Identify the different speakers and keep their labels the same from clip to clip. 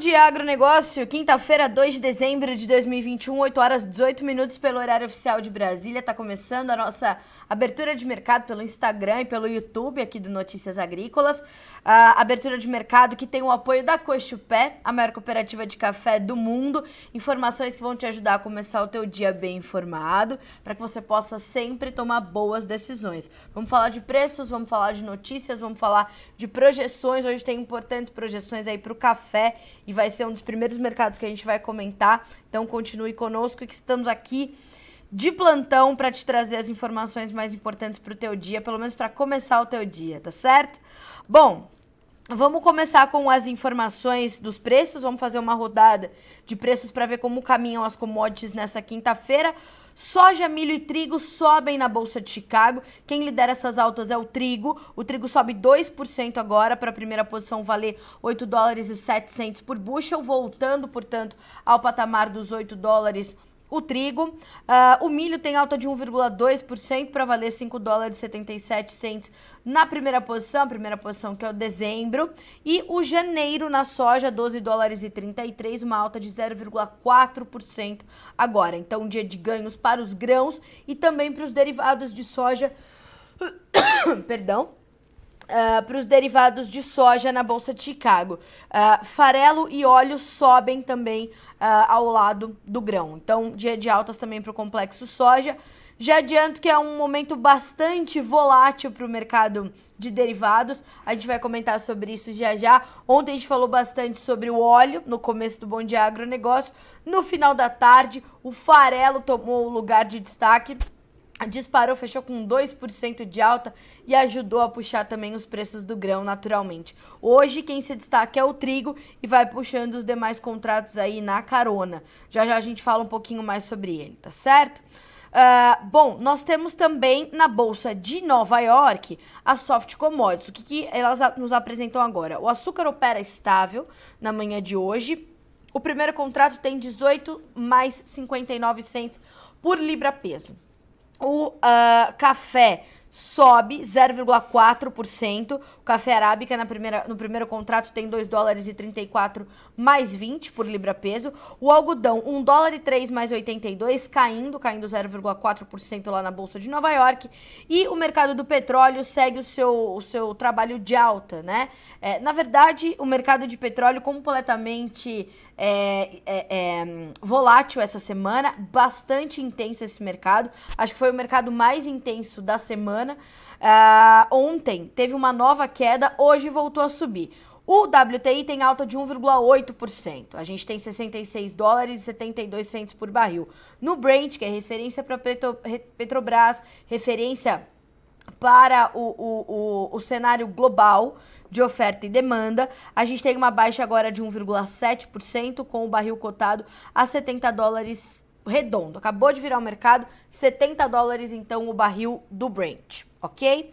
Speaker 1: De agronegócio, quinta-feira, 2 de dezembro de 2021, 8 horas 18 minutos pelo horário oficial de Brasília. Está começando a nossa abertura de mercado pelo Instagram e pelo YouTube aqui do Notícias Agrícolas. A abertura de mercado que tem o apoio da Cochupé, a maior cooperativa de café do mundo. Informações que vão te ajudar a começar o teu dia bem informado, para que você possa sempre tomar boas decisões. Vamos falar de preços, vamos falar de notícias, vamos falar de projeções. Hoje tem importantes projeções aí para o café e vai ser um dos primeiros mercados que a gente vai comentar. Então continue conosco que estamos aqui de plantão para te trazer as informações mais importantes para o teu dia, pelo menos para começar o teu dia, tá certo? Bom, vamos começar com as informações dos preços, vamos fazer uma rodada de preços para ver como caminham as commodities nessa quinta-feira. Soja, milho e trigo sobem na Bolsa de Chicago. Quem lidera essas altas é o trigo. O trigo sobe 2% agora para a primeira posição valer 8 dólares e 7 por bushel, voltando, portanto, ao patamar dos 8 dólares o trigo. O milho tem alta de 1,2% para valer 5 dólares e 77 na primeira posição que é o dezembro. E o janeiro na soja, 12 dólares e 33, uma alta de 0,4% agora. Então, um dia de ganhos para os grãos e também para os derivados de soja. Perdão. Para os derivados de soja na Bolsa de Chicago. Farelo e óleo sobem também ao lado do grão. Então, dia de altas também para o complexo soja. Já adianto que é um momento bastante volátil para o mercado de derivados. A gente vai comentar sobre isso já já. Ontem a gente falou bastante sobre o óleo, no começo do Bom Dia Agronegócio. No final da tarde, o farelo tomou o lugar de destaque. Disparou, fechou com 2% de alta e ajudou a puxar também os preços do grão naturalmente. Hoje quem se destaca é o trigo e vai puxando os demais contratos aí na carona. Já já a gente fala um pouquinho mais sobre ele, tá certo? Bom, nós temos também na Bolsa de Nova York a Soft Commodities. O que elas nos apresentam agora? O açúcar opera estável na manhã de hoje. O primeiro contrato tem 18 mais 59 cents por libra-peso. O café sobe 0,4%. O café arábica no primeiro contrato tem 2 dólares e 34 mais 20 por libra-peso. O algodão, 1 dólar e 3 mais 82, caindo 0,4% lá na Bolsa de Nova York. E o mercado do petróleo segue o seu trabalho de alta, né? Na verdade, o mercado de petróleo completamente volátil essa semana, bastante intenso esse mercado. Acho que foi o mercado mais intenso da semana. Ontem teve uma nova queda, hoje voltou a subir. O WTI tem alta de 1,8%. A gente tem 66 dólares e 72 centos por barril. No Brent, que é referência para Petrobras, referência para o cenário global de oferta e demanda, a gente tem uma baixa agora de 1,7%, com o barril cotado a 70 dólares redondo. Acabou de virar o mercado, 70 dólares então o barril do Brent, ok?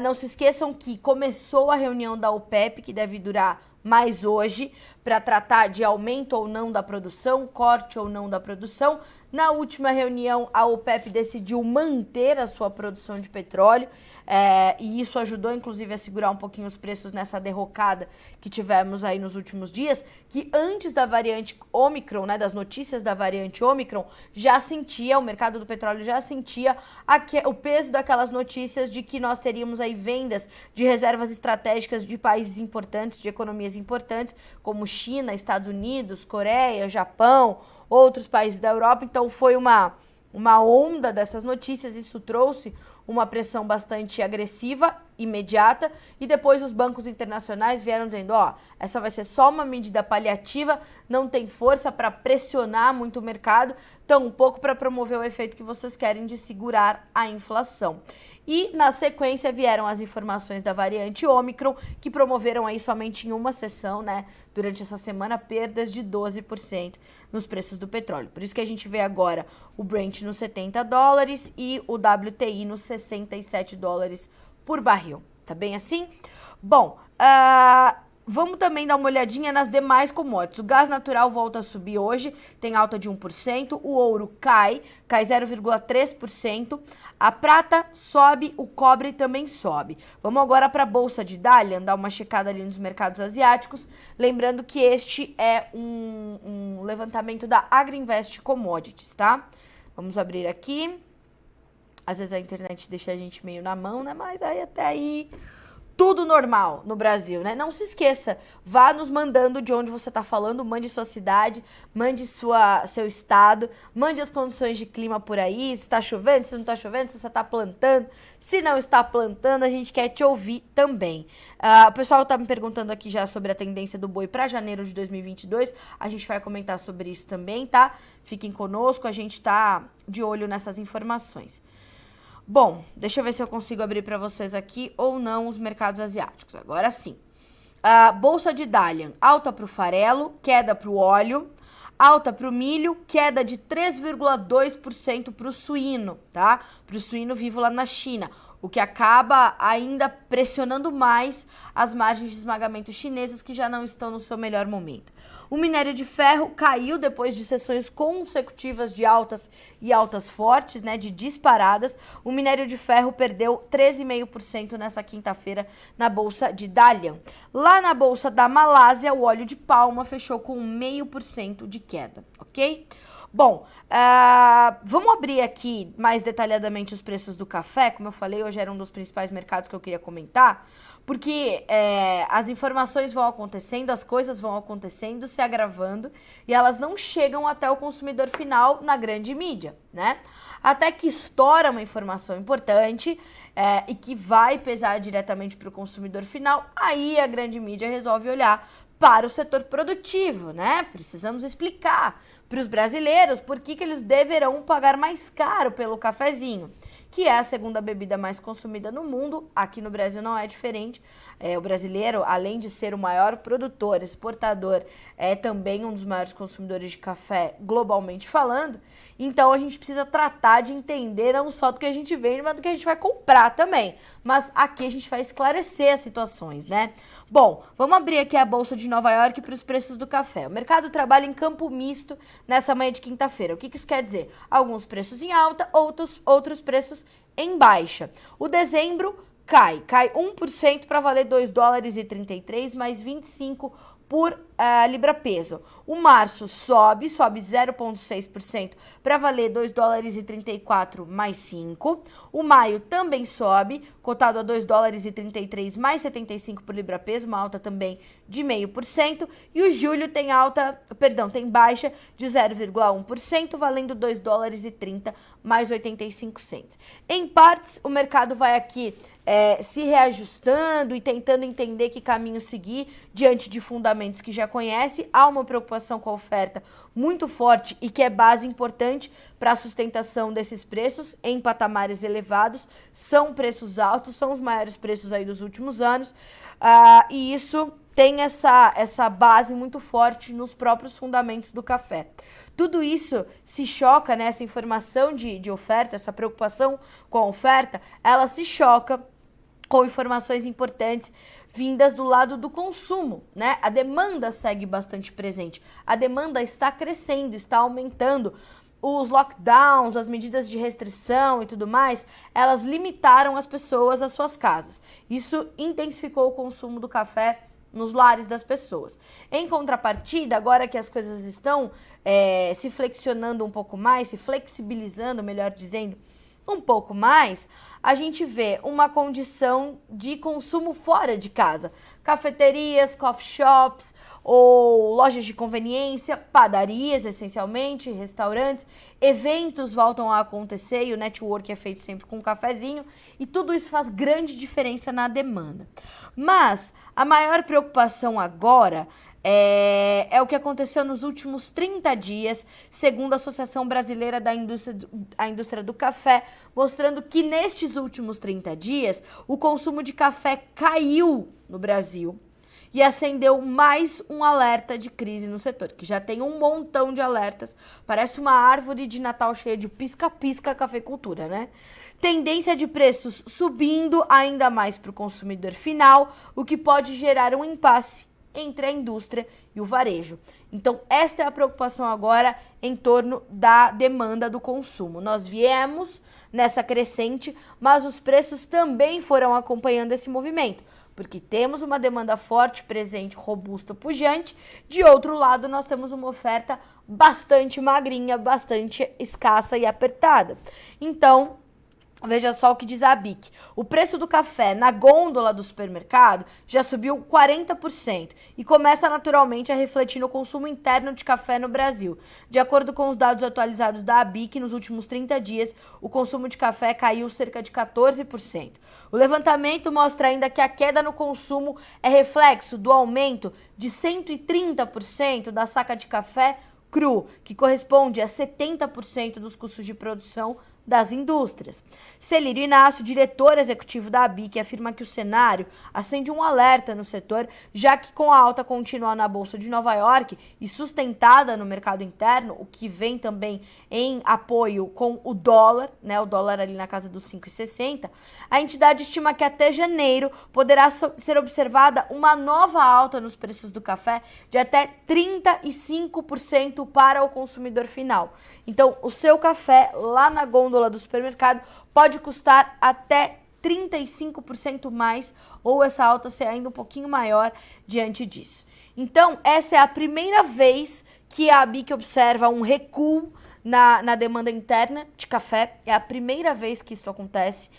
Speaker 1: Não se esqueçam que começou a reunião da OPEP, que deve durar mais hoje, para tratar de aumento ou não da produção, corte ou não da produção. Na última reunião, a OPEP decidiu manter a sua produção de petróleo, e isso ajudou, inclusive, a segurar um pouquinho os preços nessa derrocada que tivemos aí nos últimos dias, que antes da variante Ômicron, né, das notícias da variante Ômicron, o mercado do petróleo já sentia o peso daquelas notícias de que nós teríamos aí vendas de reservas estratégicas de países importantes, de economias importantes, como China, Estados Unidos, Coreia, Japão, outros países da Europa. Então foi uma onda dessas notícias, isso trouxe uma pressão bastante agressiva, imediata, e depois os bancos internacionais vieram dizendo, essa vai ser só uma medida paliativa, não tem força para pressionar muito o mercado, tampouco para promover o efeito que vocês querem de segurar a inflação. E, na sequência, vieram as informações da variante Ômicron, que promoveram aí somente em uma sessão, né, durante essa semana, perdas de 12% nos preços do petróleo. Por isso que a gente vê agora o Brent nos 70 dólares e o WTI nos 67 dólares por barril. Tá bem assim? Bom, Vamos também dar uma olhadinha nas demais commodities. O gás natural volta a subir hoje, tem alta de 1%. O ouro cai 0,3%. A prata sobe, o cobre também sobe. Vamos agora para a Bolsa de Dalian, dar uma checada ali nos mercados asiáticos. Lembrando que este é um levantamento da Agriinvest Commodities, tá? Vamos abrir aqui. Às vezes a internet deixa a gente meio na mão, né? Mas aí até aí... tudo normal no Brasil, né? Não se esqueça, vá nos mandando de onde você está falando, mande sua cidade, mande seu estado, mande as condições de clima por aí, se está chovendo, se não está chovendo, se você está plantando, se não está plantando, a gente quer te ouvir também. O pessoal está me perguntando aqui já sobre a tendência do boi para janeiro de 2022, a gente vai comentar sobre isso também, tá? Fiquem conosco, a gente está de olho nessas informações. Bom, deixa eu ver se eu consigo abrir para vocês aqui ou não os mercados asiáticos. Agora sim. Bolsa de Dalian, alta para o farelo, queda para o óleo, alta para o milho, queda de 3,2% para o suíno, tá? Para o suíno vivo lá na China, o que acaba ainda pressionando mais as margens de esmagamento chinesas que já não estão no seu melhor momento. O minério de ferro caiu depois de sessões consecutivas de altas e altas fortes, né, de disparadas. O minério de ferro perdeu 13,5% nessa quinta-feira na Bolsa de Dalian. Lá na Bolsa da Malásia, o óleo de palma fechou com 0,5% de queda, ok? Bom, vamos abrir aqui mais detalhadamente os preços do café. Como eu falei, hoje era um dos principais mercados que eu queria comentar, porque as informações vão acontecendo, as coisas vão acontecendo, se agravando, e elas não chegam até o consumidor final na grande mídia, né? Até que estoura uma informação importante e que vai pesar diretamente para o consumidor final, aí a grande mídia resolve olhar para o setor produtivo, né? Precisamos explicar para os brasileiros por que eles deverão pagar mais caro pelo cafezinho, que é a segunda bebida mais consumida no mundo. Aqui no Brasil não é diferente. O brasileiro, além de ser o maior produtor, exportador, é também um dos maiores consumidores de café globalmente falando. Então a gente precisa tratar de entender não só do que a gente vende, mas do que a gente vai comprar também. Mas aqui a gente vai esclarecer as situações, né? Bom, vamos abrir aqui a Bolsa de Nova York para os preços do café. O mercado trabalha em campo misto nessa manhã de quinta-feira. O que isso quer dizer? Alguns preços em alta, outros preços em baixa. O dezembro cai 1% para valer 2 dólares e 33, mais 25 por libra peso. O março sobe 0,6% para valer 2 dólares e 34 mais 5. O maio também sobe, cotado a 2 dólares e 33 mais 75 por libra peso, uma alta também de 0,5%. E o julho tem baixa de 0,1%, valendo 2 dólares e 30 mais 85 cents. Em partes, o mercado vai aqui se reajustando e tentando entender que caminho seguir diante de fundamentos que já conhece. Há uma preocupação com a oferta muito forte e que é base importante para a sustentação desses preços em patamares elevados. São preços altos, são os maiores preços aí dos últimos anos, e isso tem essa base muito forte nos próprios fundamentos do café. Tudo isso se choca, né? Essa informação de oferta, essa preocupação com a oferta, ela se choca com informações importantes vindas do lado do consumo, né? A demanda segue bastante presente. A demanda está crescendo, está aumentando. Os lockdowns, as medidas de restrição e tudo mais, elas limitaram as pessoas às suas casas. Isso intensificou o consumo do café nos lares das pessoas. Em contrapartida, agora que as coisas estão se flexionando um pouco mais, se flexibilizando, melhor dizendo, um pouco mais, a gente vê uma condição de consumo fora de casa. Cafeterias, coffee shops ou lojas de conveniência, padarias essencialmente, restaurantes, eventos voltam a acontecer e o network é feito sempre com um cafezinho e tudo isso faz grande diferença na demanda. Mas a maior preocupação agora é o que aconteceu nos últimos 30 dias, segundo a Associação Brasileira da Indústria do Café, mostrando que nestes últimos 30 dias o consumo de café caiu no Brasil e acendeu mais um alerta de crise no setor, que já tem um montão de alertas, parece uma árvore de Natal cheia de pisca-pisca cafeicultura, né? Tendência de preços subindo ainda mais para o consumidor final, o que pode gerar um impasse entre a indústria e o varejo. Então, esta é a preocupação agora em torno da demanda do consumo. Nós viemos nessa crescente, mas os preços também foram acompanhando esse movimento, porque temos uma demanda forte, presente, robusta, pujante. De outro lado, nós temos uma oferta bastante magrinha, bastante escassa e apertada. Então, veja só o que diz a ABIC. O preço do café na gôndola do supermercado já subiu 40% e começa naturalmente a refletir no consumo interno de café no Brasil. De acordo com os dados atualizados da ABIC, nos últimos 30 dias, o consumo de café caiu cerca de 14%. O levantamento mostra ainda que a queda no consumo é reflexo do aumento de 130% da saca de café cru, que corresponde a 70% dos custos de produção das indústrias. Celírio Inácio, diretor executivo da ABIC, afirma que o cenário acende um alerta no setor, já que com a alta contínua na Bolsa de Nova York e sustentada no mercado interno, o que vem também em apoio com o dólar, né, o dólar ali na casa dos 5,60, a entidade estima que até janeiro poderá ser observada uma nova alta nos preços do café de até 35% para o consumidor final. Então, o seu café lá na gôndola do supermercado pode custar até 35% mais, ou essa alta ser ainda um pouquinho maior diante disso. Então, essa é a primeira vez que a ABIC observa um recuo na demanda interna de café. É a primeira vez que isso acontece.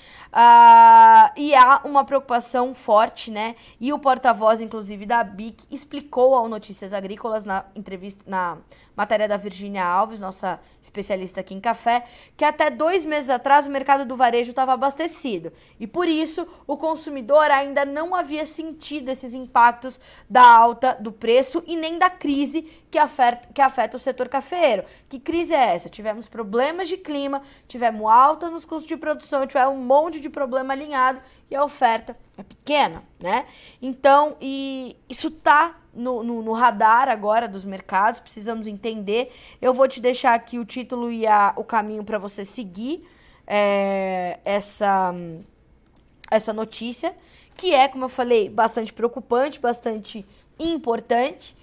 Speaker 1: E há uma preocupação forte, né? E o porta-voz, inclusive, da ABIC explicou ao Notícias Agrícolas, na entrevista, na matéria da Virgínia Alves, nossa especialista aqui em café, que até 2 meses atrás o mercado do varejo estava abastecido. E por isso o consumidor ainda não havia sentido esses impactos da alta do preço e nem da crise que afeta o setor cafeeiro. Que crise é essa? Tivemos problemas de clima, tivemos alta nos custos de produção, tivemos um monte de problema alinhado e a oferta é pequena, né? Então, isso tá no radar agora dos mercados, precisamos entender. Eu vou te deixar aqui o título e o caminho para você seguir essa notícia, que é, como eu falei, bastante preocupante, bastante importante.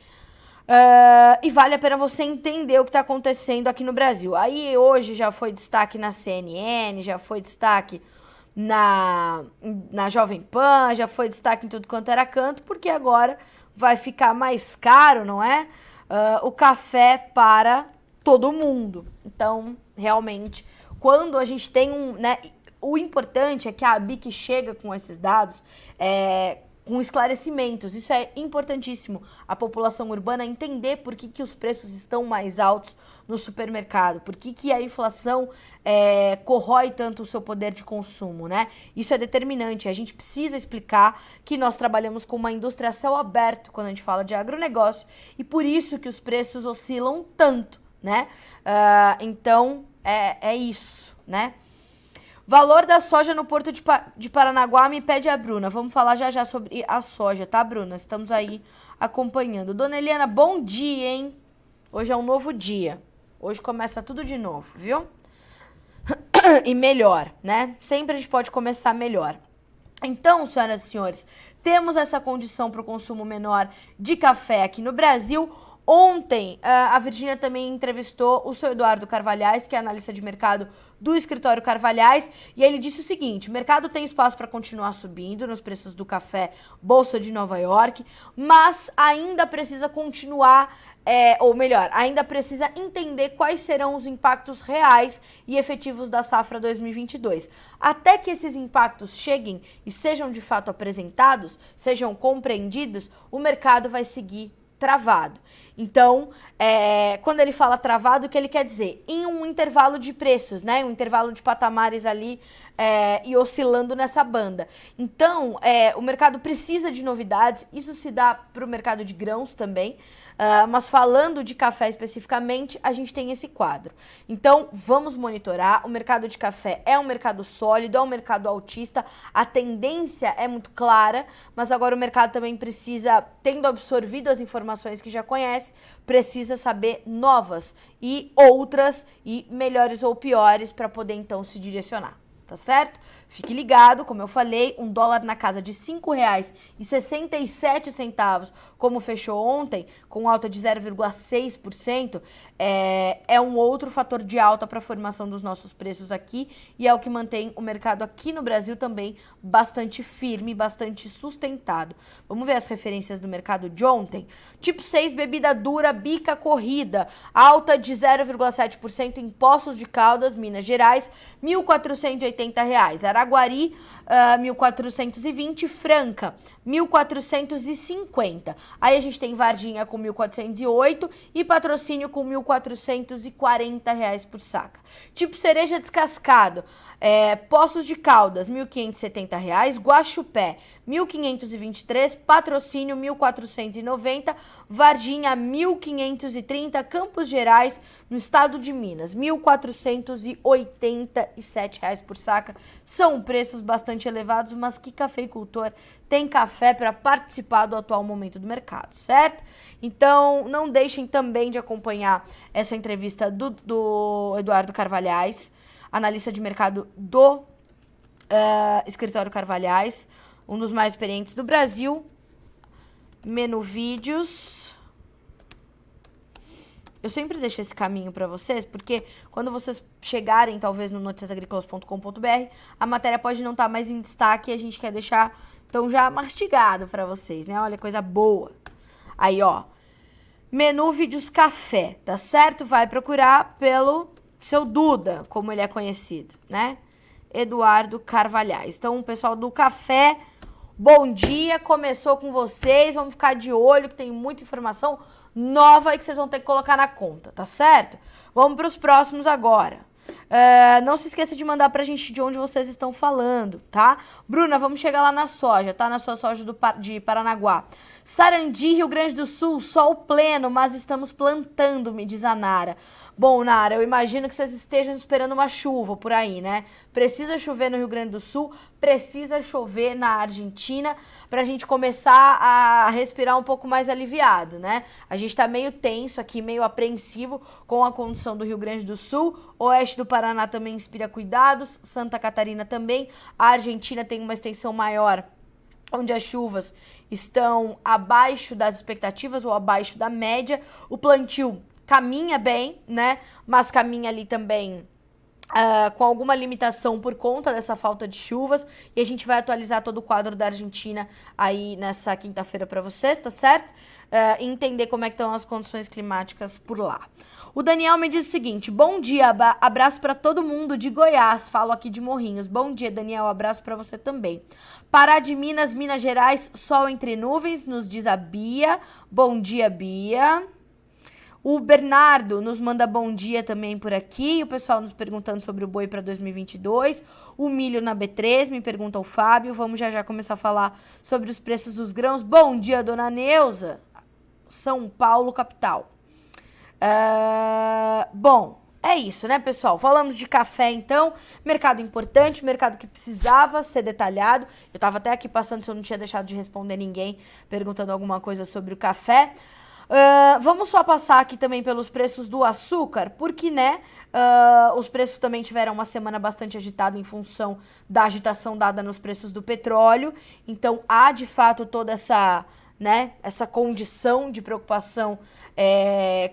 Speaker 1: E vale a pena você entender o que está acontecendo aqui no Brasil. Aí hoje já foi destaque na CNN, já foi destaque na Jovem Pan, já foi destaque em tudo quanto era canto, porque agora vai ficar mais caro, não é? O café para todo mundo. Então, realmente, quando a gente tem né, o importante é que a ABIC chega com esses dados com esclarecimentos. Isso é importantíssimo. A população urbana entender por que os preços estão mais altos no supermercado, por que a inflação corrói tanto o seu poder de consumo, né? Isso é determinante. A gente precisa explicar que nós trabalhamos com uma indústria a céu aberto quando a gente fala de agronegócio e por isso que os preços oscilam tanto, né? Então, é isso, né? Valor da soja no Porto de Paranaguá, me pede a Bruna. Vamos falar já sobre a soja, tá, Bruna? Estamos aí acompanhando. Dona Eliana, bom dia, hein? Hoje é um novo dia. Hoje começa tudo de novo, viu? E melhor, né? Sempre a gente pode começar melhor. Então, senhoras e senhores, temos essa condição para o consumo menor de café aqui no Brasil. Ontem, a Virgínia também entrevistou o seu Eduardo Carvalhais, que é analista de mercado do escritório Carvalhais, e ele disse o seguinte: o mercado tem espaço para continuar subindo nos preços do café Bolsa de Nova York, mas ainda precisa continuar, ou melhor, ainda precisa entender quais serão os impactos reais e efetivos da safra 2022. Até que esses impactos cheguem e sejam de fato apresentados, sejam compreendidos, o mercado vai seguir travado. Então, quando ele fala travado, o que ele quer dizer? Em um intervalo de preços, né? Um intervalo de patamares ali e oscilando nessa banda. Então, o mercado precisa de novidades, isso se dá para o mercado de grãos também, mas falando de café especificamente, a gente tem esse quadro. Então, vamos monitorar. O mercado de café é um mercado sólido, é um mercado altista, a tendência é muito clara, mas agora o mercado também precisa, tendo absorvido as informações que já conhece, precisa saber novas e outras e melhores ou piores para poder então se direcionar. tá certo? Fique ligado, como eu falei, um dólar na casa de R$ 5,67, como fechou ontem, com alta de 0,6%, é um outro fator de alta para a formação dos nossos preços aqui e é o que mantém o mercado aqui no Brasil também bastante firme, bastante sustentado. Vamos ver as referências do mercado de ontem? Tipo 6, bebida dura, bica corrida, alta de 0,7% em Poços de Caldas, Minas Gerais, R$ 1.480. Araguari, 1.420, Franca, 1.450. Aí a gente tem Varginha com 1.408 e Patrocínio com 1.440 reais por saca. Tipo cereja descascado, Poços de Caldas, R$ 1.570, Guaxupé, 1.523, Patrocínio, 1.490, Varginha, 1.530, Campos Gerais, no estado de Minas, R$ 1.487 por saca. São preços bastante elevados, mas que cafeicultor tem café para participar do atual momento do mercado, certo? Então, não deixem também de acompanhar essa entrevista do Eduardo Carvalhais, analista de mercado do Escritório Carvalhais, um dos mais experientes do Brasil. Menu vídeos. Eu sempre deixo esse caminho para vocês, porque quando vocês chegarem, talvez, no noticiasagricolas.com.br, a matéria pode não estar mais em destaque e a gente quer deixar, então, já mastigado para vocês, né? Olha, coisa boa. Aí, ó, menu vídeos café, tá certo? Vai procurar pelo seu Duda, como ele é conhecido, né? Eduardo Carvalhais. Então, o pessoal do café, bom dia, começou com vocês, vamos ficar de olho que tem muita informação nova aí que vocês vão ter que colocar na conta, tá certo? Vamos para os próximos agora. Não se esqueça de mandar pra gente de onde vocês estão falando, tá? Bruna, vamos chegar lá na soja, tá? Na sua soja de Paranaguá. Sarandi, Rio Grande do Sul, sol pleno, mas estamos plantando, me diz a Nara. Bom, Nara, eu imagino que vocês estejam esperando uma chuva por aí, né? Precisa chover no Rio Grande do Sul, precisa chover na Argentina pra gente começar a respirar um pouco mais aliviado, né? A gente tá meio tenso aqui, meio apreensivo com a condição do Rio Grande do Sul. Oeste do Paraná também inspira cuidados, Santa Catarina também. A Argentina tem uma extensão maior, onde as chuvas estão abaixo das expectativas ou abaixo da média. O plantio caminha bem, né? Mas caminha ali também com alguma limitação por conta dessa falta de chuvas. E a gente vai atualizar todo o quadro da Argentina aí nessa quinta-feira para vocês, tá certo? Entender como é que estão as condições climáticas por lá. O Daniel me diz o seguinte: bom dia, abraço para todo mundo de Goiás, falo aqui de Morrinhos. Bom dia, Daniel, abraço para você também. Pará de Minas, Minas Gerais, sol entre nuvens, nos diz a Bia. Bom dia, Bia. O Bernardo nos manda bom dia também por aqui. O pessoal nos perguntando sobre o boi para 2022. O milho na B3, me pergunta o Fábio. Vamos já começar a falar sobre os preços dos grãos. Bom dia, dona Neuza. São Paulo, capital. Bom, é isso, né, pessoal? Falamos de café, então. Mercado importante, mercado que precisava ser detalhado. Eu tava até aqui passando se eu não tinha deixado de responder ninguém perguntando alguma coisa sobre o café. Vamos só passar aqui também pelos preços do açúcar, porque, né, os preços também tiveram uma semana bastante agitada em função da agitação dada nos preços do petróleo. Então, há, de fato, toda essa, né, essa condição de preocupação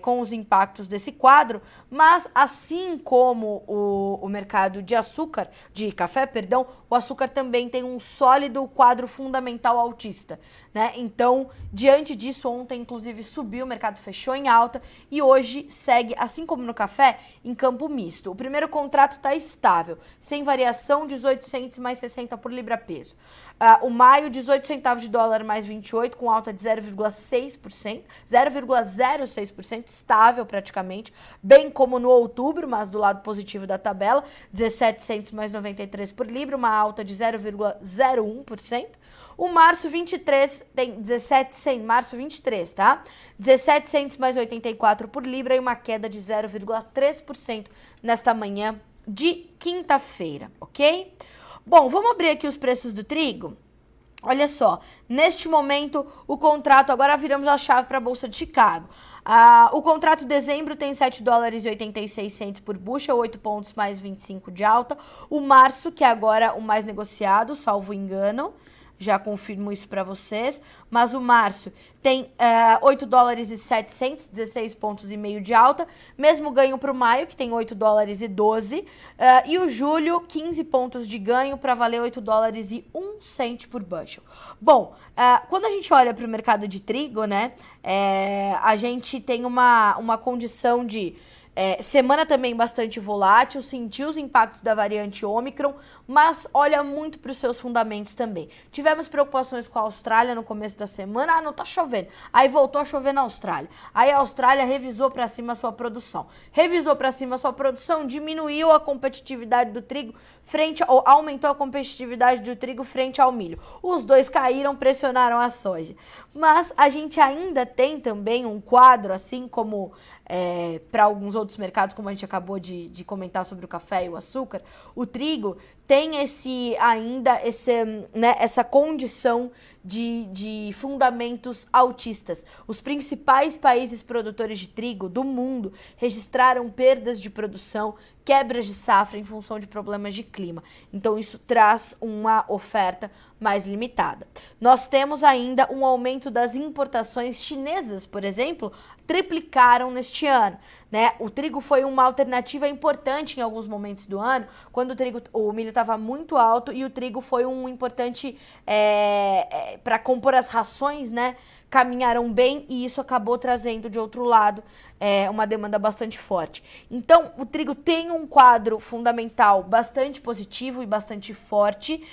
Speaker 1: com os impactos desse quadro, mas assim como o mercado de açúcar, de café, perdão, o açúcar também tem um sólido quadro fundamental altista, né? Então, diante disso, ontem, inclusive, subiu, o mercado fechou em alta e hoje segue, assim como no café, em campo misto. O primeiro contrato está estável, sem variação, 18 centes mais 60 por libra-peso. O maio, 18 centavos de dólar mais 28, com alta de 0,6%, 0,06%, estável praticamente, bem como no outubro, mas do lado positivo da tabela, 17 centes mais 93 por libra, uma alta de 0,01%. O março 23 tem 17 centes, março 23, tá? 17 centes mais 84 por libra e uma queda de 0,3% nesta manhã de quinta-feira, ok? Bom, vamos abrir aqui os preços do trigo. Olha só, neste momento o contrato, agora viramos a chave para a Bolsa de Chicago. O contrato de dezembro tem 7 dólares e 86 centes por bushel, 8 pontos mais 25 de alta. O março, que é agora o mais negociado, salvo engano, já confirmo isso para vocês, mas o março tem 8 dólares e 7 centes, 16 pontos e meio de alta, mesmo ganho para o maio, que tem 8 dólares e 12, e o julho, 15 pontos de ganho para valer 8 dólares e 1 cente por bushel. Bom, quando a gente olha para o mercado de trigo, né, a gente tem uma condição de semana também bastante volátil, sentiu os impactos da variante Ômicron, mas olha muito para os seus fundamentos também. Tivemos preocupações com a Austrália no começo da semana, não tá chovendo. Aí voltou a chover na Austrália. Aí a Austrália revisou para cima a sua produção. Revisou para cima a sua produção, diminuiu a competitividade do trigo ou aumentou a competitividade do trigo frente ao milho. Os dois caíram, pressionaram a soja. Mas a gente ainda tem também um quadro, assim como para alguns outros mercados, como a gente acabou de comentar sobre o café e o açúcar, o trigo tem essa condição de fundamentos altistas. Os principais países produtores de trigo do mundo registraram perdas de produção, quebras de safra em função de problemas de clima. Então isso traz uma oferta mais limitada. Nós temos ainda um aumento das importações chinesas, por exemplo, triplicaram neste ano, né? O trigo foi uma alternativa importante em alguns momentos do ano, quando o milho estava muito alto e o trigo foi um importante para compor as rações, né? Caminharam bem e isso acabou trazendo de outro lado uma demanda bastante forte. Então, o trigo tem um quadro fundamental bastante positivo e bastante forte.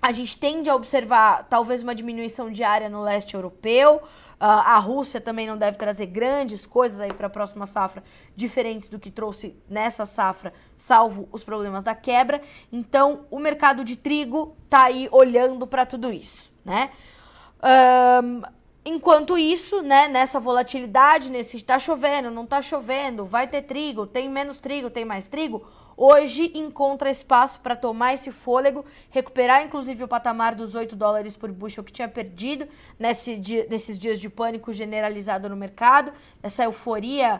Speaker 1: A gente tende a observar talvez uma diminuição diária no leste europeu. A Rússia também não deve trazer grandes coisas aí para a próxima safra, diferentes do que trouxe nessa safra, salvo os problemas da quebra. Então, o mercado de trigo está aí olhando para tudo isso, né? Enquanto isso, né, nessa volatilidade, tá chovendo, não tá chovendo, vai ter trigo, tem menos trigo, tem mais trigo, hoje encontra espaço para tomar esse fôlego, recuperar inclusive o patamar dos 8 dólares por bushel que tinha perdido nesses dias de pânico generalizado no mercado, essa euforia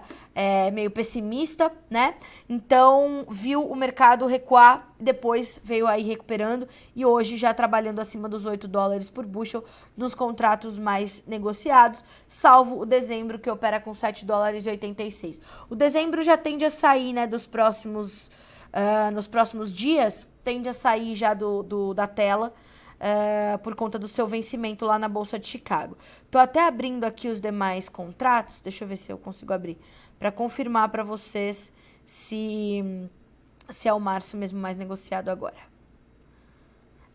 Speaker 1: meio pessimista, né? Então, viu o mercado recuar, depois veio aí recuperando e hoje já trabalhando acima dos 8 dólares por bushel nos contratos mais negociados, salvo o dezembro que opera com 7 dólares e 86. O dezembro já tende a sair, né, nos próximos dias, tende a sair já da tela, por conta do seu vencimento lá na Bolsa de Chicago. Tô até abrindo aqui os demais contratos, deixa eu ver se eu consigo abrir, para confirmar para vocês se é o março mesmo mais negociado agora.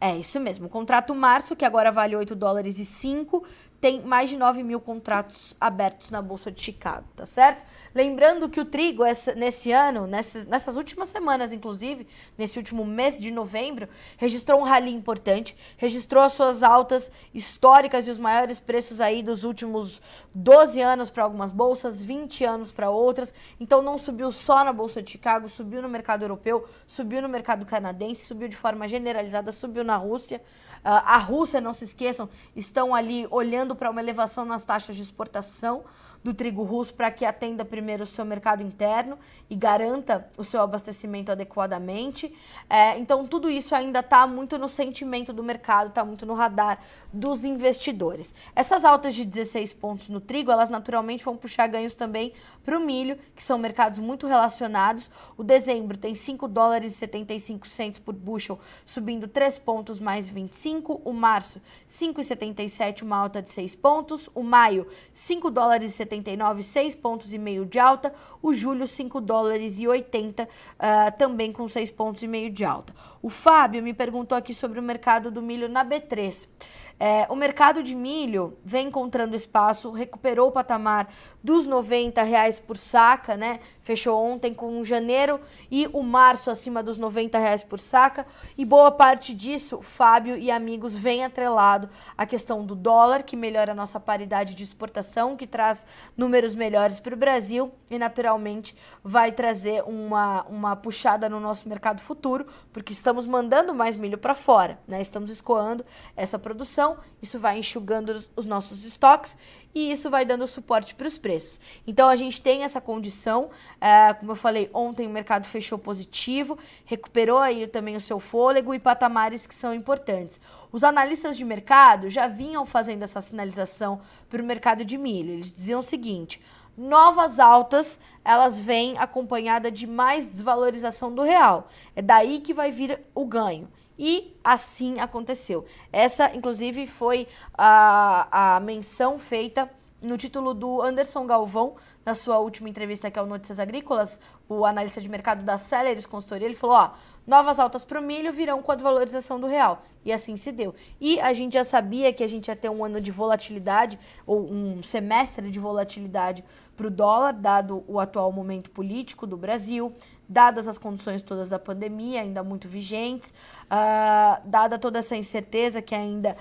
Speaker 1: É isso mesmo, o contrato março, que agora vale 8 dólares e 5, tem mais de 9 mil contratos abertos na Bolsa de Chicago, tá certo? Lembrando que o trigo, nesse ano, nessas últimas semanas, inclusive, nesse último mês de novembro, registrou um rally importante, registrou as suas altas históricas e os maiores preços aí dos últimos 12 anos para algumas bolsas, 20 anos para outras. Então não subiu só na Bolsa de Chicago, subiu no mercado europeu, subiu no mercado canadense, subiu de forma generalizada, subiu na Rússia. A Rússia, não se esqueçam, estão ali olhando para uma elevação nas taxas de exportação do trigo russo para que atenda primeiro o seu mercado interno e garanta o seu abastecimento adequadamente. Então, tudo isso ainda está muito no sentimento do mercado, está muito no radar dos investidores. Essas altas de 16 pontos no trigo, elas naturalmente vão puxar ganhos também para o milho, que são mercados muito relacionados. O dezembro tem 5 dólares e 75 centes por bushel, subindo 3 pontos mais 25. O março, 5,77, uma alta de 6 pontos. O maio, 5 dólares e 79, 6 pontos e meio de alta. O julho, 5 dólares e 80, também com 6 pontos e meio de alta. O Fábio me perguntou aqui sobre o mercado do milho na B3. O mercado de milho vem encontrando espaço, recuperou o patamar dos R$90 por saca, né? Fechou ontem com janeiro e o março acima dos R$90 por saca. E boa parte disso, Fábio e amigos, vem atrelado à questão do dólar, que melhora a nossa paridade de exportação, que traz números melhores para o Brasil e, naturalmente, vai trazer uma puxada no nosso mercado futuro, porque estamos mandando mais milho para fora, né? Estamos escoando essa produção inflação, isso vai enxugando os nossos estoques e isso vai dando suporte para os preços. Então, a gente tem essa condição, como eu falei, ontem o mercado fechou positivo, recuperou aí também o seu fôlego e patamares que são importantes. Os analistas de mercado já vinham fazendo essa sinalização para o mercado de milho. Eles diziam o seguinte: novas altas, elas vêm acompanhada de mais desvalorização do real. É daí que vai vir o ganho. E assim aconteceu. Essa, inclusive, foi a menção feita no título do Anderson Galvão, na sua última entrevista aqui ao Notícias Agrícolas, o analista de mercado da Celeris Consultoria. Ele falou, novas altas para o milho virão com a desvalorização do real. E assim se deu. E a gente já sabia que a gente ia ter um ano de volatilidade, ou um semestre de volatilidade para o dólar, dado o atual momento político do Brasil, dadas as condições todas da pandemia, ainda muito vigentes, dada toda essa incerteza que ainda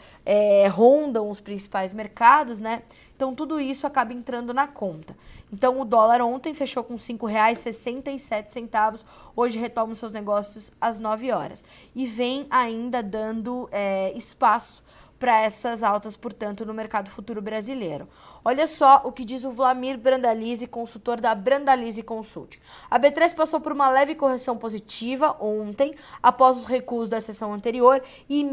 Speaker 1: rondam os principais mercados, né? Então, tudo isso acaba entrando na conta. Então, o dólar ontem fechou com R$ 5,67, hoje retoma seus negócios às 9 horas. E vem ainda dando espaço para essas altas, portanto, no mercado futuro brasileiro. Olha só o que diz o Vlamir Brandalize, consultor da Brandalize Consult. A B3 passou por uma leve correção positiva ontem, após os recuos da sessão anterior, e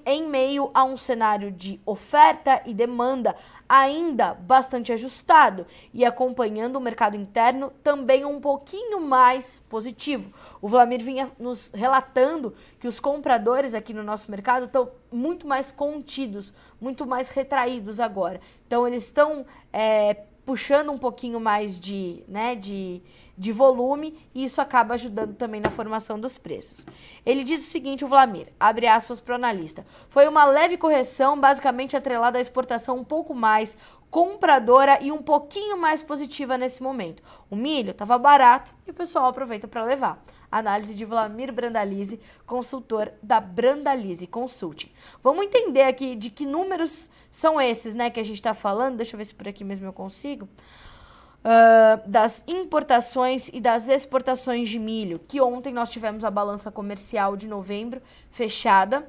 Speaker 1: em meio a um cenário de oferta e demanda ainda bastante ajustado e acompanhando o mercado interno também um pouquinho mais positivo. O Vlamir vinha nos relatando que os compradores aqui no nosso mercado estão muito mais contidos, muito mais retraídos agora. Então, eles estão puxando um pouquinho mais de volume e isso acaba ajudando também na formação dos preços. Ele diz o seguinte, o Vlamir, abre aspas para o analista, foi uma leve correção, basicamente atrelada à exportação um pouco mais compradora e um pouquinho mais positiva nesse momento. O milho estava barato e o pessoal aproveita para levar. Análise de Vlamir Brandalize, consultor da Brandalize Consulting. Vamos entender aqui de que números são esses, né, que a gente está falando. Deixa eu ver se por aqui mesmo eu consigo. Das importações e das exportações de milho, que ontem nós tivemos a balança comercial de novembro fechada.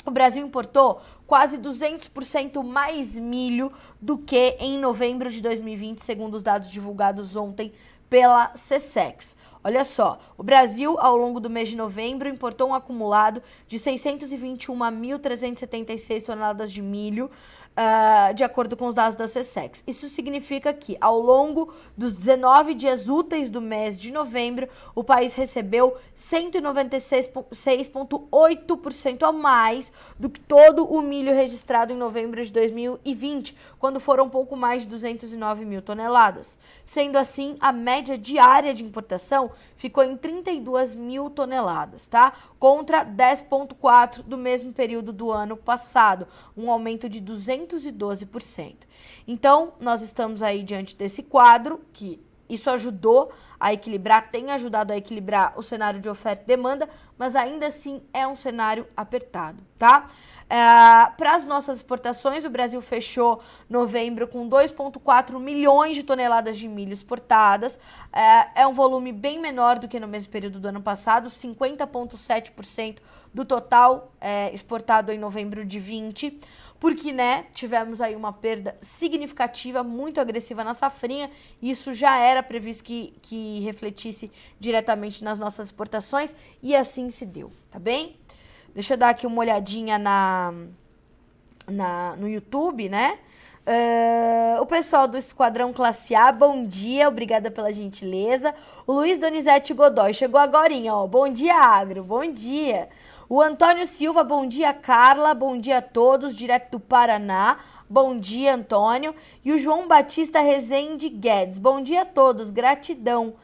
Speaker 1: O Brasil importou quase 200% mais milho do que em novembro de 2020, segundo os dados divulgados ontem pela SECEX. Olha só, o Brasil, ao longo do mês de novembro, importou um acumulado de 621.376 toneladas de milho, de acordo com os dados da SECEX. Isso significa que, ao longo dos 19 dias úteis do mês de novembro, o país recebeu 196,8% a mais do que todo o milho registrado em novembro de 2020, quando foram pouco mais de 209 mil toneladas. Sendo assim, a média diária de importação ficou em 32 mil toneladas, tá? Contra 10,4 do mesmo período do ano passado, um aumento de 212%. Então, nós estamos aí diante desse quadro, que isso ajudou a equilibrar, tem ajudado a equilibrar o cenário de oferta e demanda, mas ainda assim é um cenário apertado, tá? Para as nossas exportações, o Brasil fechou novembro com 2,4 milhões de toneladas de milho exportadas. É um volume bem menor do que no mesmo período do ano passado, 50,7% do total exportado em novembro de 20, porque, tivemos aí uma perda significativa, muito agressiva na safrinha, e isso já era previsto que refletisse diretamente nas nossas exportações, e assim se deu, tá bem? Deixa eu dar aqui uma olhadinha no YouTube, né? O pessoal do Esquadrão Classe A, bom dia, obrigada pela gentileza. O Luiz Donizete Godoy chegou agorinha, ó. Bom dia, Agro, bom dia. O Antônio Silva, bom dia, Carla, bom dia a todos, direto do Paraná. Bom dia, Antônio. E o João Batista Rezende Guedes, bom dia a todos, gratidão.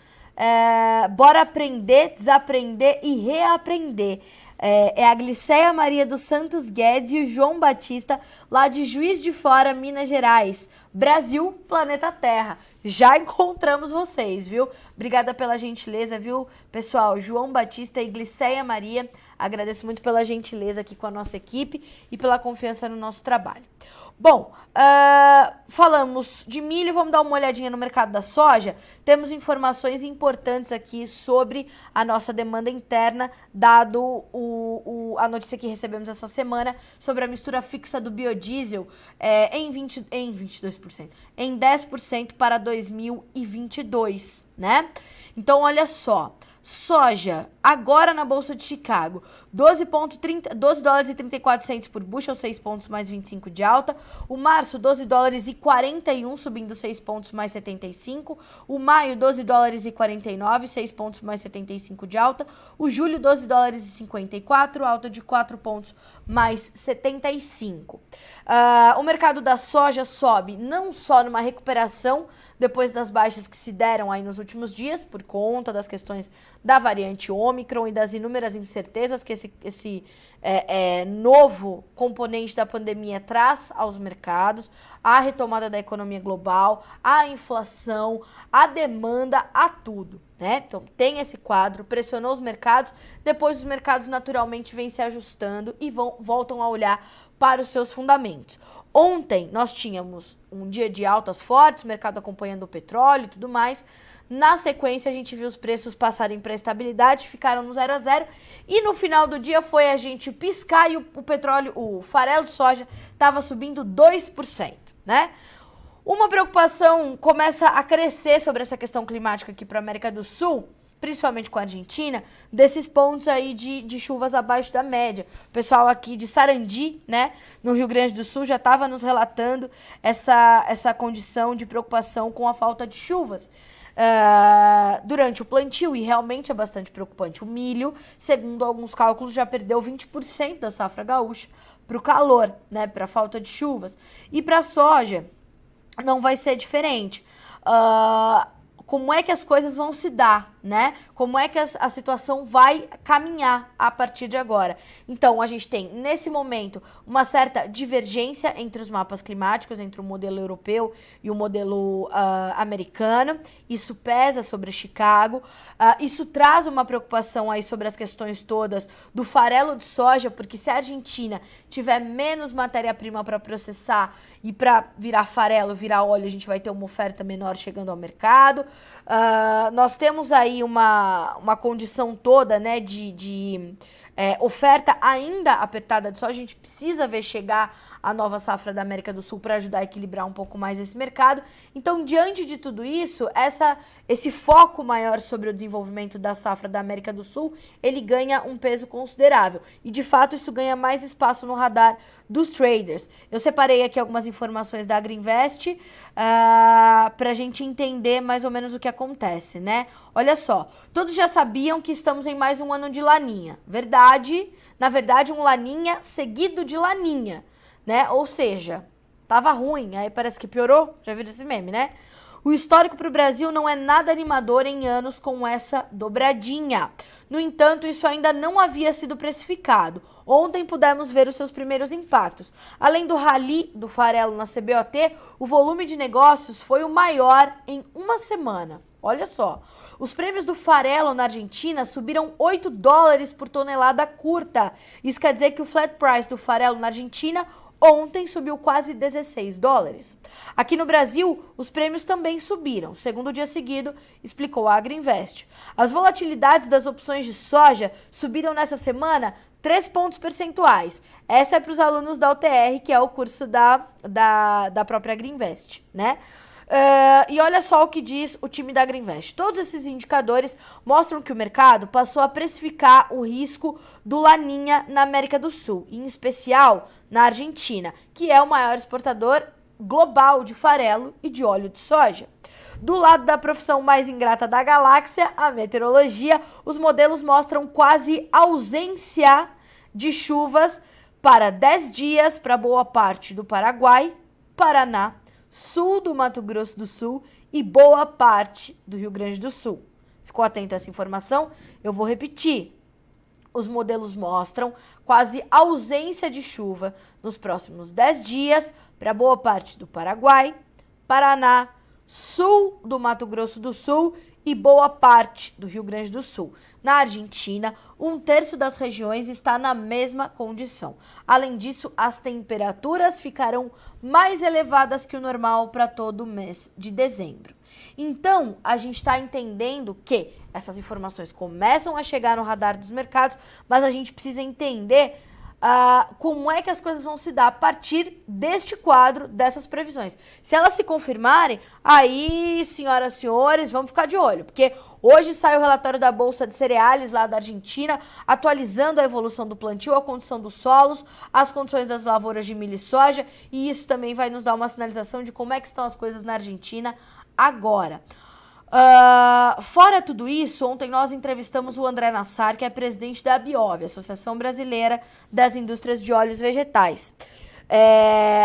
Speaker 1: Bora aprender, desaprender e reaprender. É a Gliceia Maria dos Santos Guedes e o João Batista, lá de Juiz de Fora, Minas Gerais. Brasil, planeta Terra. Já encontramos vocês, viu? Obrigada pela gentileza, viu, pessoal? João Batista e Gliceia Maria, agradeço muito pela gentileza aqui com a nossa equipe e pela confiança no nosso trabalho. Bom, falamos de milho, vamos dar uma olhadinha no mercado da soja. Temos informações importantes aqui sobre a nossa demanda interna, dado a notícia que recebemos essa semana sobre a mistura fixa do biodiesel em 22%, em 10% para 2022, né? Então, olha só. Soja, agora na Bolsa de Chicago, 12 dólares e 34 centes por bushel, 6 pontos mais 25 de alta. O março, 12 dólares e 41, subindo 6 pontos mais 75. O maio, 12 dólares e 49, 6 pontos mais 75 de alta. O julho, 12 dólares e 54, alta de 4 pontos mais 75. O mercado da soja sobe não só numa recuperação depois das baixas que se deram aí nos últimos dias, por conta das questões da variante Ômicron e das inúmeras incertezas que esse novo componente da pandemia traz aos mercados, a retomada da economia global, a inflação, a demanda, a tudo, né? Então tem esse quadro, pressionou os mercados, depois os mercados naturalmente vêm se ajustando e voltam a olhar para os seus fundamentos. Ontem nós tínhamos um dia de altas fortes, mercado acompanhando o petróleo e tudo mais. Na sequência, a gente viu os preços passarem para estabilidade, ficaram no 0 a 0. E no final do dia foi a gente piscar e o petróleo, o farelo de soja, estava subindo 2%, né? Uma preocupação começa a crescer sobre essa questão climática aqui para a América do Sul, principalmente com a Argentina, desses pontos aí de chuvas abaixo da média. O pessoal aqui de Sarandi, né, no Rio Grande do Sul, já estava nos relatando essa condição de preocupação com a falta de chuvas durante o plantio, e realmente é bastante preocupante. O milho, segundo alguns cálculos, já perdeu 20% da safra gaúcha para o calor, né, para a falta de chuvas. E para a soja, não vai ser diferente. Como é que as coisas vão se dar, né? Como é que a situação vai caminhar a partir de agora? Então, a gente tem, nesse momento, uma certa divergência entre os mapas climáticos, entre o modelo europeu e o modelo americano. Isso pesa sobre Chicago. Isso traz uma preocupação aí sobre as questões todas do farelo de soja, porque se a Argentina tiver menos matéria-prima para processar e para virar farelo, virar óleo, a gente vai ter uma oferta menor chegando ao mercado. Nós temos aí uma condição toda, né, de oferta ainda apertada de soja. A gente precisa ver chegar a nova safra da América do Sul para ajudar a equilibrar um pouco mais esse mercado. Então, diante de tudo isso, esse foco maior sobre o desenvolvimento da safra da América do Sul, ele ganha um peso considerável. E, de fato, isso ganha mais espaço no radar dos traders. Eu separei aqui algumas informações da Agriinvest para a gente entender mais ou menos o que acontece, né? Olha só, todos já sabiam que estamos em mais um ano de laninha. Na verdade, um laninha seguido de laninha, né? Ou seja, tava ruim, aí parece que piorou. Já viram esse meme, né? O histórico para o Brasil não é nada animador em anos com essa dobradinha. No entanto, isso ainda não havia sido precificado. Ontem pudemos ver os seus primeiros impactos. Além do rally do farelo na CBOT, o volume de negócios foi o maior em uma semana. Olha só, os prêmios do farelo na Argentina subiram 8 dólares por tonelada curta. Isso quer dizer que o flat price do farelo na Argentina ontem subiu quase 16 dólares. Aqui no Brasil, os prêmios também subiram, segundo o dia seguido, explicou a Agriinvest. As volatilidades das opções de soja subiram nessa semana 3 pontos percentuais. Essa é para os alunos da UTR, que é o curso da própria Agriinvest, né? E olha só o que diz o time da Agriinvest. Todos esses indicadores mostram que o mercado passou a precificar o risco do Laninha na América do Sul, em especial na Argentina, que é o maior exportador global de farelo e de óleo de soja. Do lado da profissão mais ingrata da galáxia, a meteorologia, os modelos mostram quase ausência de chuvas para 10 dias para boa parte do Paraguai, Paraná, sul do Mato Grosso do Sul e boa parte do Rio Grande do Sul. Ficou atento a essa informação? Eu vou repetir. Os modelos mostram quase ausência de chuva nos próximos 10 dias para boa parte do Paraguai, Paraná, sul do Mato Grosso do Sul e boa parte do Rio Grande do Sul. Na Argentina, 1/3 das regiões está na mesma condição. Além disso, as temperaturas ficarão mais elevadas que o normal para todo o mês de dezembro. Então, a gente está entendendo que essas informações começam a chegar no radar dos mercados, mas a gente precisa entender como é que as coisas vão se dar a partir deste quadro, dessas previsões. Se elas se confirmarem, aí, senhoras e senhores, vamos ficar de olho, porque hoje sai o relatório da Bolsa de Cereais lá da Argentina, atualizando a evolução do plantio, a condição dos solos, as condições das lavouras de milho e soja, e isso também vai nos dar uma sinalização de como é que estão as coisas na Argentina agora. Fora tudo isso, ontem nós entrevistamos o André Nassar, que é presidente da ABIOV, Associação Brasileira das Indústrias de Óleos Vegetais.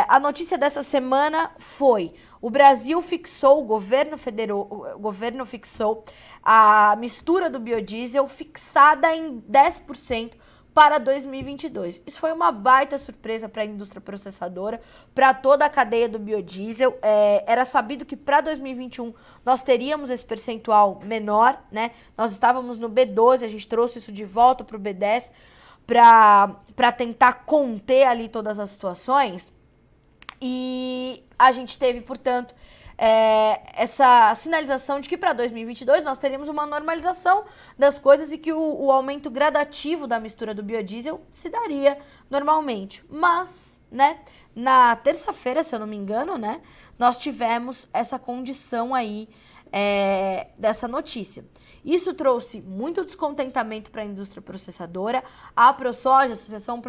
Speaker 1: A notícia dessa semana foi: o Brasil fixou, o governo fixou a mistura do biodiesel fixada em 10% para 2022. Isso foi uma baita surpresa para a indústria processadora, para toda a cadeia do biodiesel. Era sabido que para 2021 nós teríamos esse percentual menor, né? Nós estávamos no B12, a gente trouxe isso de volta para o B10 para tentar conter ali todas as situações. E a gente teve, portanto, essa sinalização de que para 2022 nós teríamos uma normalização das coisas e que o aumento gradativo da mistura do biodiesel se daria normalmente. Mas, né, na terça-feira, se eu não me engano, né, nós tivemos essa condição aí dessa notícia. Isso trouxe muito descontentamento para a indústria processadora. A AproSoja, Associação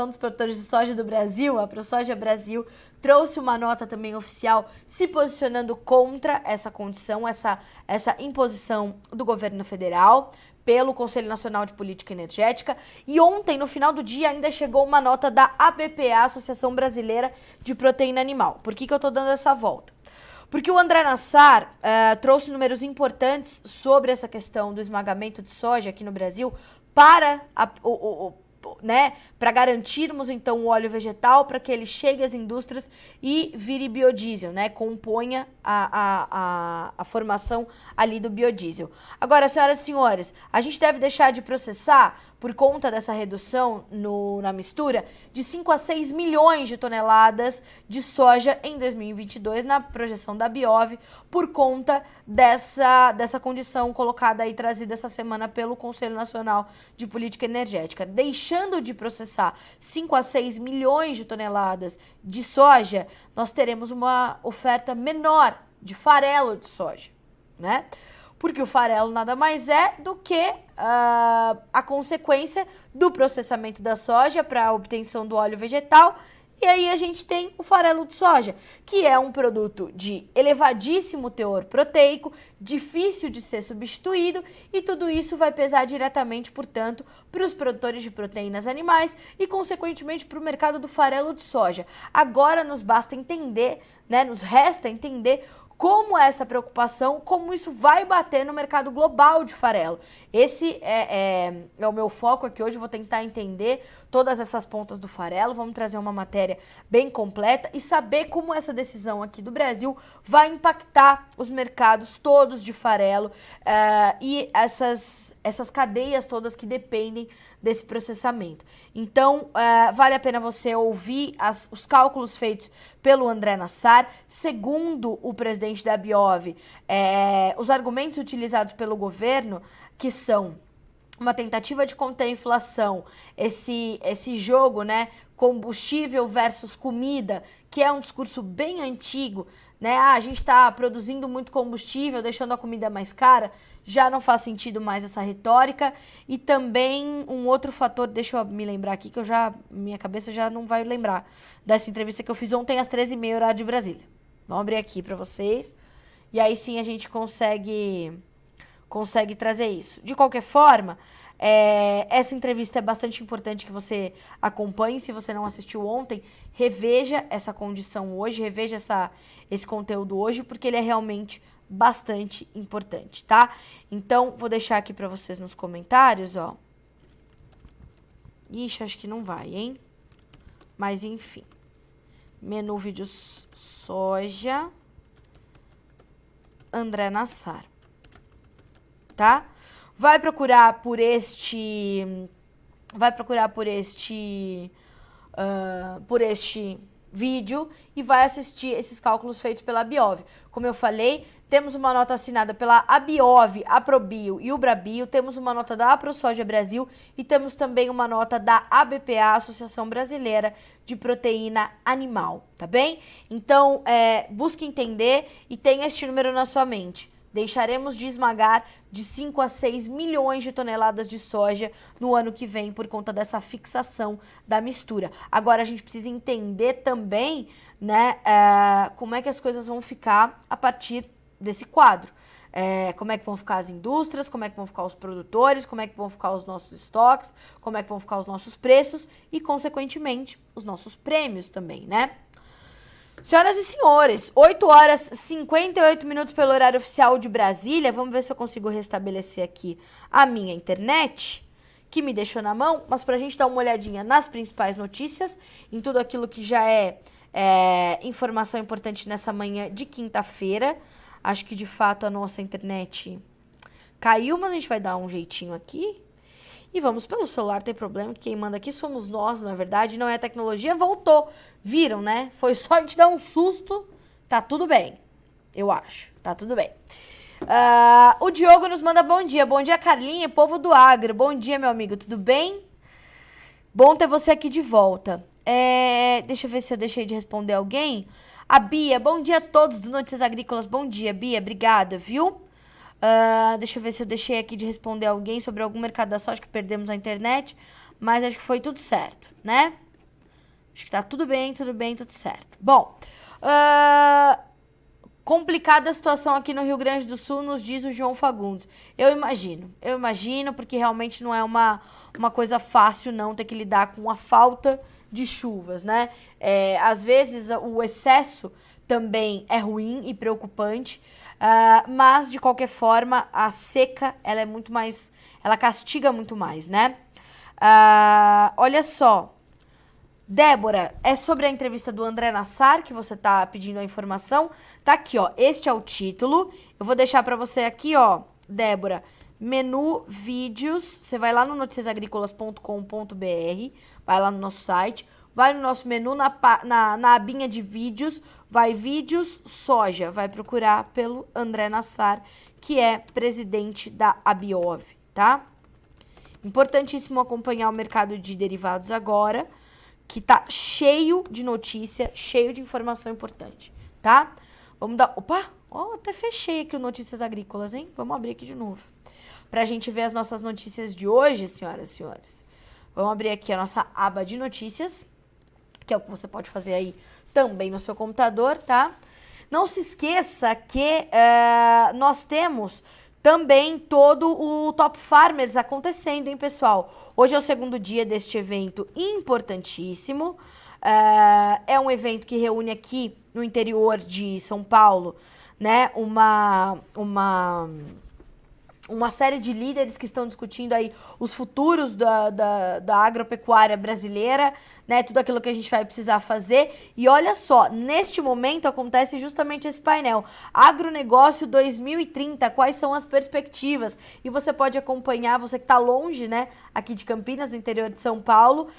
Speaker 1: dos Produtores de Soja do Brasil, a AproSoja Brasil, trouxe uma nota também oficial se posicionando contra essa condição, essa imposição do governo federal pelo Conselho Nacional de Política Energética. E ontem, no final do dia, ainda chegou uma nota da ABPA, Associação Brasileira de Proteína Animal. Por que eu estou dando essa volta? Porque o André Nassar trouxe números importantes sobre essa questão do esmagamento de soja aqui no Brasil para para garantirmos então o óleo vegetal, para que ele chegue às indústrias e vire biodiesel, né, componha a formação ali do biodiesel. Agora, senhoras e senhores, a gente deve deixar de processar, por conta dessa redução na mistura, de 5 a 6 milhões de toneladas de soja em 2022, na projeção da ABIOV, por conta dessa condição colocada e trazida essa semana pelo Conselho Nacional de Política Energética. Deixando de processar 5 a 6 milhões de toneladas de soja, nós teremos uma oferta menor de farelo de soja, né? Porque o farelo nada mais é do que a consequência do processamento da soja para a obtenção do óleo vegetal. E aí a gente tem o farelo de soja, que é um produto de elevadíssimo teor proteico, difícil de ser substituído, e tudo isso vai pesar diretamente, portanto, para os produtores de proteínas animais e, consequentemente, para o mercado do farelo de soja. Agora nos basta entender, né, nos resta entender como essa preocupação, como isso vai bater no mercado global de farelo. Esse é o meu foco aqui hoje. Vou tentar entender todas essas pontas do farelo, vamos trazer uma matéria bem completa e saber como essa decisão aqui do Brasil vai impactar os mercados todos de farelo e essas cadeias todas que dependem desse processamento. Então, vale a pena você ouvir os cálculos feitos pelo André Nassar. Segundo o presidente da ABIOV, os argumentos utilizados pelo governo, que são uma tentativa de conter a inflação, esse jogo, né, combustível versus comida, que é um discurso bem antigo, né? A gente está produzindo muito combustível, deixando a comida mais cara, já não faz sentido mais essa retórica. E também um outro fator, deixa eu me lembrar aqui, que minha cabeça já não vai lembrar dessa entrevista que eu fiz ontem às 13h30, horário de Brasília. Vamos abrir aqui para vocês, e aí sim a gente consegue trazer isso. De qualquer forma, essa entrevista é bastante importante que você acompanhe. Se você não assistiu ontem, reveja essa condição hoje, reveja esse conteúdo hoje, porque ele é realmente bastante importante, tá? Então, vou deixar aqui para vocês nos comentários, ó. Ixi, acho que não vai, hein? Mas, enfim. Menu vídeos soja, André Nassar, tá? Vai procurar por este vídeo e vai assistir esses cálculos feitos pela Biov. Como eu falei, temos uma nota assinada pela Abiov, Aprobio e Ubrabio, temos uma nota da AproSoja Brasil e temos também uma nota da ABPA, Associação Brasileira de Proteína Animal, tá bem? Então, busque entender e tenha este número na sua mente. Deixaremos de esmagar de 5 a 6 milhões de toneladas de soja no ano que vem por conta dessa fixação da mistura. Agora a gente precisa entender também, né, como é que as coisas vão ficar a partir desse quadro. Como é que vão ficar as indústrias, como é que vão ficar os produtores, como é que vão ficar os nossos estoques, como é que vão ficar os nossos preços e, consequentemente, os nossos prêmios também, né? Senhoras e senhores, 8 horas e 58 minutos pelo horário oficial de Brasília. Vamos ver se eu consigo restabelecer aqui a minha internet, que me deixou na mão, mas pra gente dar uma olhadinha nas principais notícias, em tudo aquilo que já é informação importante nessa manhã de quinta-feira. Acho que, de fato, a nossa internet caiu, mas a gente vai dar um jeitinho aqui. E vamos pelo celular, tem problema, quem manda aqui somos nós, na verdade, não é a tecnologia. Voltou, viram, né? Foi só a gente dar um susto, tá tudo bem, eu acho, tá tudo bem. O Diogo nos manda bom dia Carlinha, povo do Agro, bom dia meu amigo, tudo bem? Bom ter você aqui de volta. Deixa eu ver se eu deixei de responder alguém. A Bia, bom dia a todos do Notícias Agrícolas, bom dia Bia, obrigada, viu? Deixa eu ver se eu deixei aqui de responder alguém sobre algum mercado da soja que perdemos a internet, mas acho que foi tudo certo, né? Acho que tá tudo bem, tudo certo. Bom, complicada a situação aqui no Rio Grande do Sul, nos diz o João Fagundes. Eu imagino, porque realmente não é uma coisa fácil não ter que lidar com a falta de chuvas, né? Às vezes o excesso também é ruim e preocupante, mas, de qualquer forma, a seca, ela é muito mais, ela castiga muito mais, né? Olha só, Débora, é sobre a entrevista do André Nassar, que você tá pedindo a informação. Tá aqui, ó, este é o título. Eu vou deixar pra você aqui, ó, Débora, menu vídeos, você vai lá no noticiasagricolas.com.br, vai lá no nosso site, vai no nosso menu, na abinha de vídeos, vai vídeos soja, vai procurar pelo André Nassar, que é presidente da Abiov, tá? Importantíssimo acompanhar o mercado de derivados agora, que tá cheio de notícia, cheio de informação importante, tá? Vamos dar... Opa! Ó, até fechei aqui o Notícias Agrícolas, hein? Vamos abrir aqui de novo. Pra gente ver as nossas notícias de hoje, senhoras e senhores. Vamos abrir aqui a nossa aba de notícias, que é o que você pode fazer aí também no seu computador, tá? Não se esqueça que nós temos também todo o Top Farmers acontecendo, hein, pessoal? Hoje é o segundo dia deste evento importantíssimo. É um evento que reúne aqui no interior de São Paulo, né, uma série de líderes que estão discutindo aí os futuros da agropecuária brasileira, né, tudo aquilo que a gente vai precisar fazer. E olha só, neste momento acontece justamente esse painel, Agronegócio 2030, quais são as perspectivas? E você pode acompanhar, você que está longe, né, aqui de Campinas, do interior de São Paulo,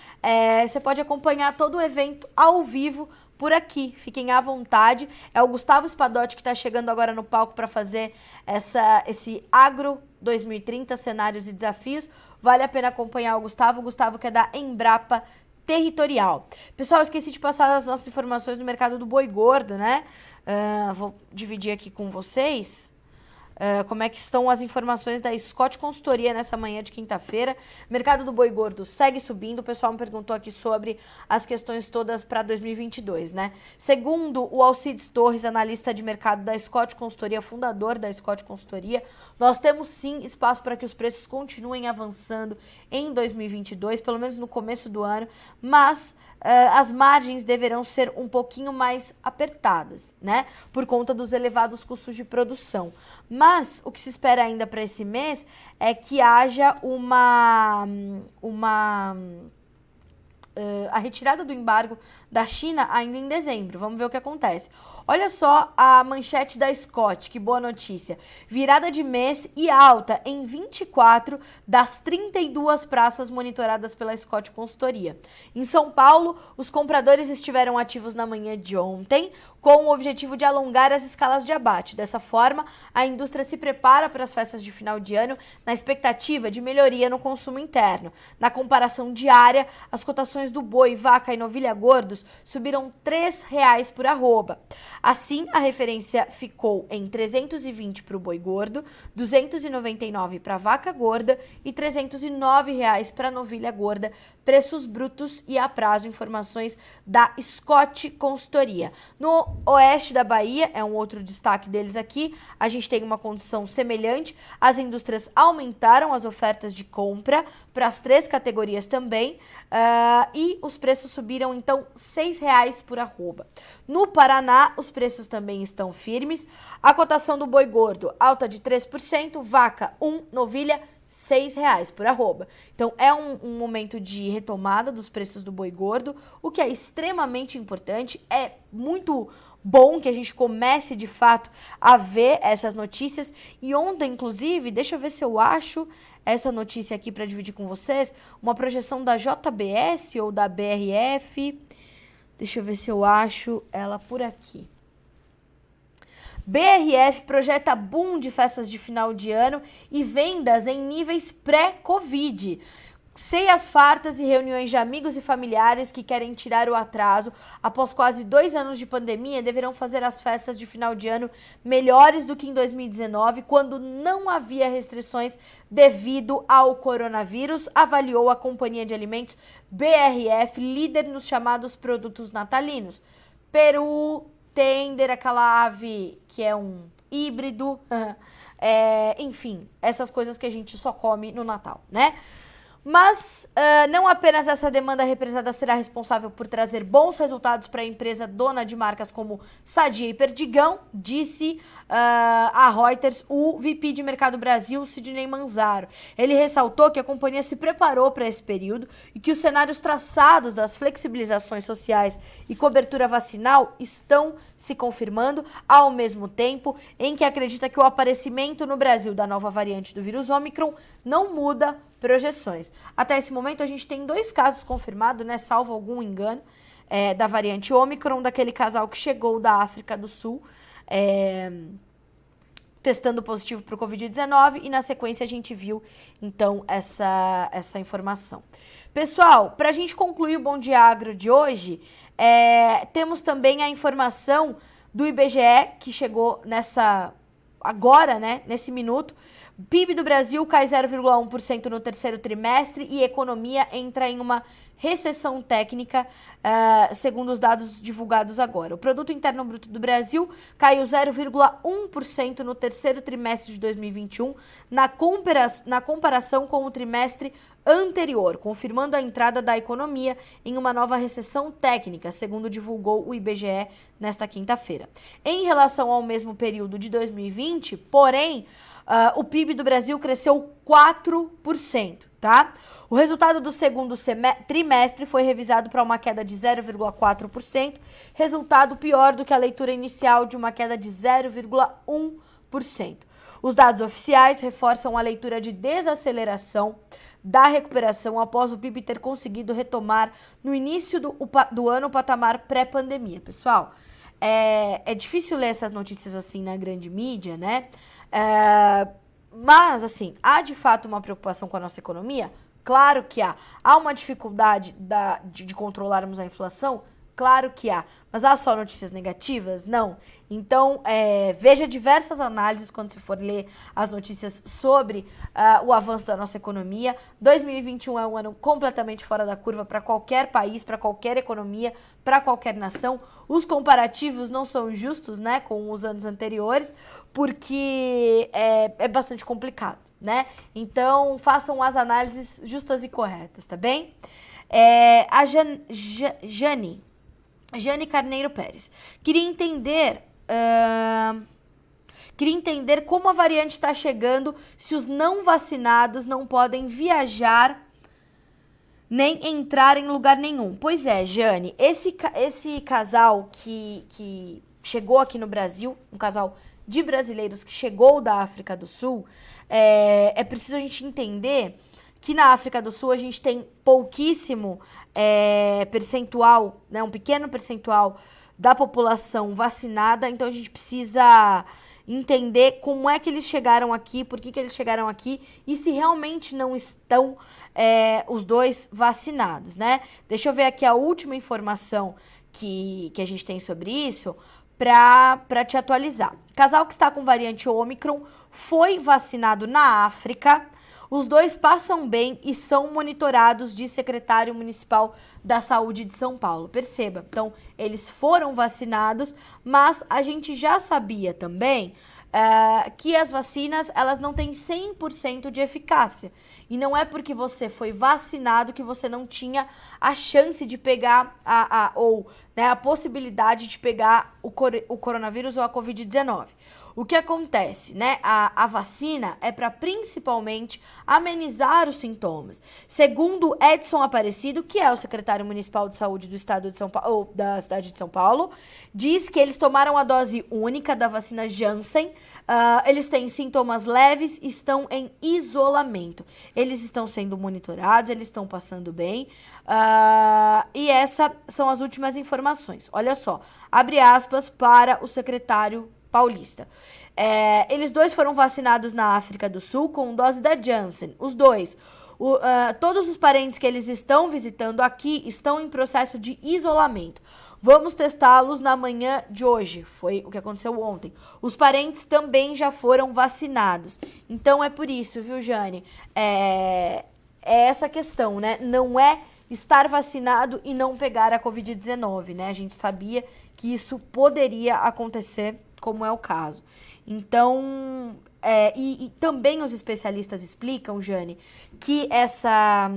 Speaker 1: você pode acompanhar todo o evento ao vivo, por aqui, fiquem à vontade. É o Gustavo Spadotti que está chegando agora no palco para fazer esse Agro 2030, cenários e desafios. Vale a pena acompanhar o Gustavo que é da Embrapa Territorial. Pessoal, eu esqueci de passar as nossas informações no mercado do boi gordo, né? Vou dividir aqui com vocês. Como é que estão as informações da Scott Consultoria nessa manhã de quinta-feira. Mercado do boi gordo segue subindo. O pessoal me perguntou aqui sobre as questões todas para 2022, né? Segundo o Alcides Torres, analista de mercado da Scott Consultoria, fundador da Scott Consultoria, nós temos sim espaço para que os preços continuem avançando em 2022, pelo menos no começo do ano, mas as margens deverão ser um pouquinho mais apertadas, né? Por conta dos elevados custos de produção. Mas o que se espera ainda para esse mês é que haja a retirada do embargo da China ainda em dezembro. Vamos ver o que acontece. Olha só a manchete da Scott, que boa notícia. Virada de mês e alta em 24 das 32 praças monitoradas pela Scott Consultoria. Em São Paulo, os compradores estiveram ativos na manhã de ontem, com o objetivo de alongar as escalas de abate. Dessa forma, a indústria se prepara para as festas de final de ano na expectativa de melhoria no consumo interno. Na comparação diária, as cotações do boi, vaca e novilha gordos subiram R$ 3,00 por arroba. Assim, a referência ficou em 320 para o boi gordo, 299 para a vaca gorda e R$ 309 para a novilha gorda, preços brutos e a prazo, informações da Scott Consultoria. No oeste da Bahia, é um outro destaque deles aqui, a gente tem uma condição semelhante, as indústrias aumentaram as ofertas de compra para as 3 categorias também, e os preços subiram então R$ 6,00 por arroba. No Paraná, os preços também estão firmes, a cotação do boi gordo alta de 3%, vaca 1, novilha R$ 6,00 por arroba. Então, é um momento de retomada dos preços do boi gordo, o que é extremamente importante, é muito bom que a gente comece, de fato, a ver essas notícias. E ontem, inclusive, deixa eu ver se eu acho essa notícia aqui para dividir com vocês, uma projeção da JBS ou da BRF, deixa eu ver se eu acho ela por aqui. BRF projeta boom de festas de final de ano e vendas em níveis pré-Covid. Ceias fartas e reuniões de amigos e familiares que querem tirar o atraso após quase 2 anos de pandemia deverão fazer as festas de final de ano melhores do que em 2019, quando não havia restrições devido ao coronavírus, avaliou a companhia de alimentos BRF, líder nos chamados produtos natalinos. Peru, tender, aquela ave que é um híbrido, enfim, essas coisas que a gente só come no Natal, né? Mas não apenas essa demanda represada será responsável por trazer bons resultados para a empresa dona de marcas como Sadia e Perdigão, disse a Reuters o VP de Mercado Brasil, Sidney Manzaro. Ele ressaltou que a companhia se preparou para esse período e que os cenários traçados das flexibilizações sociais e cobertura vacinal estão se confirmando, ao mesmo tempo em que acredita que o aparecimento no Brasil da nova variante do vírus Ômicron não muda projeções. Até esse momento a gente tem 2 casos confirmados, né, salvo algum engano, da variante Ômicron, daquele casal que chegou da África do Sul, testando positivo para o Covid-19, e na sequência a gente viu, então, essa informação. Pessoal, para a gente concluir o Bom Dia Agro de hoje, temos também a informação do IBGE, que chegou agora, né, nesse minuto. PIB do Brasil cai 0,1% no terceiro trimestre e economia entra em uma recessão técnica, segundo os dados divulgados agora. O Produto Interno Bruto do Brasil caiu 0,1% no terceiro trimestre de 2021, na comparação com o trimestre anterior, confirmando a entrada da economia em uma nova recessão técnica, segundo divulgou o IBGE nesta quinta-feira. Em relação ao mesmo período de 2020, porém, o PIB do Brasil cresceu 4%, tá? O resultado do segundo trimestre foi revisado para uma queda de 0,4%, resultado pior do que a leitura inicial de uma queda de 0,1%. Os dados oficiais reforçam a leitura de desaceleração da recuperação após o PIB ter conseguido retomar no início do ano o patamar pré-pandemia. Pessoal, é difícil ler essas notícias assim na grande mídia, né? Mas, assim, há de fato uma preocupação com a nossa economia? Claro que há. Há uma dificuldade de controlarmos a inflação? Claro que há. Mas há só notícias negativas? Não. Então, veja diversas análises quando você for ler as notícias sobre o avanço da nossa economia. 2021 é um ano completamente fora da curva para qualquer país, para qualquer economia, para qualquer nação. Os comparativos não são justos, né, com os anos anteriores, porque é bastante complicado, né? Então, façam as análises justas e corretas, tá bem? A Jane Carneiro Pérez. Queria entender como a variante está chegando, se os não vacinados não podem viajar nem entrar em lugar nenhum. Pois é, Jane, esse casal que chegou aqui no Brasil, um casal de brasileiros que chegou da África do Sul, é preciso a gente entender que na África do Sul a gente tem pouquíssimo percentual, né, um pequeno percentual da população vacinada, então a gente precisa entender como é que eles chegaram aqui, por que eles chegaram aqui e se realmente não estão os dois vacinados, né? Deixa eu ver aqui a última informação que a gente tem sobre isso para te atualizar. Casal que está com variante Ômicron foi vacinado na África. Os dois passam bem e são monitorados, diz secretário municipal da Saúde de São Paulo. Perceba, então, eles foram vacinados, mas a gente já sabia também que as vacinas, elas não têm 100% de eficácia. E não é porque você foi vacinado que você não tinha a chance de pegar a possibilidade de pegar o coronavírus ou a Covid-19. O que acontece, né? A vacina é para principalmente amenizar os sintomas. Segundo Edson Aparecido, que é o secretário municipal de saúde do estado de São Paulo, ou da cidade de São Paulo, diz que eles tomaram a dose única da vacina Janssen. Eles têm sintomas leves e estão em isolamento. Eles estão sendo monitorados, eles estão passando bem. E essas são as últimas informações. Olha só, abre aspas para o secretário paulista. Eles dois foram vacinados na África do Sul com dose da Janssen. Os dois. Todos os parentes que eles estão visitando aqui estão em processo de isolamento. Vamos testá-los na manhã de hoje. Foi o que aconteceu ontem. Os parentes também já foram vacinados. Então é por isso, viu, Jane? É essa questão, né? Não é estar vacinado e não pegar a Covid-19, né? A gente sabia que isso poderia acontecer, como é o caso. Então, e também os especialistas explicam, Jane, que essa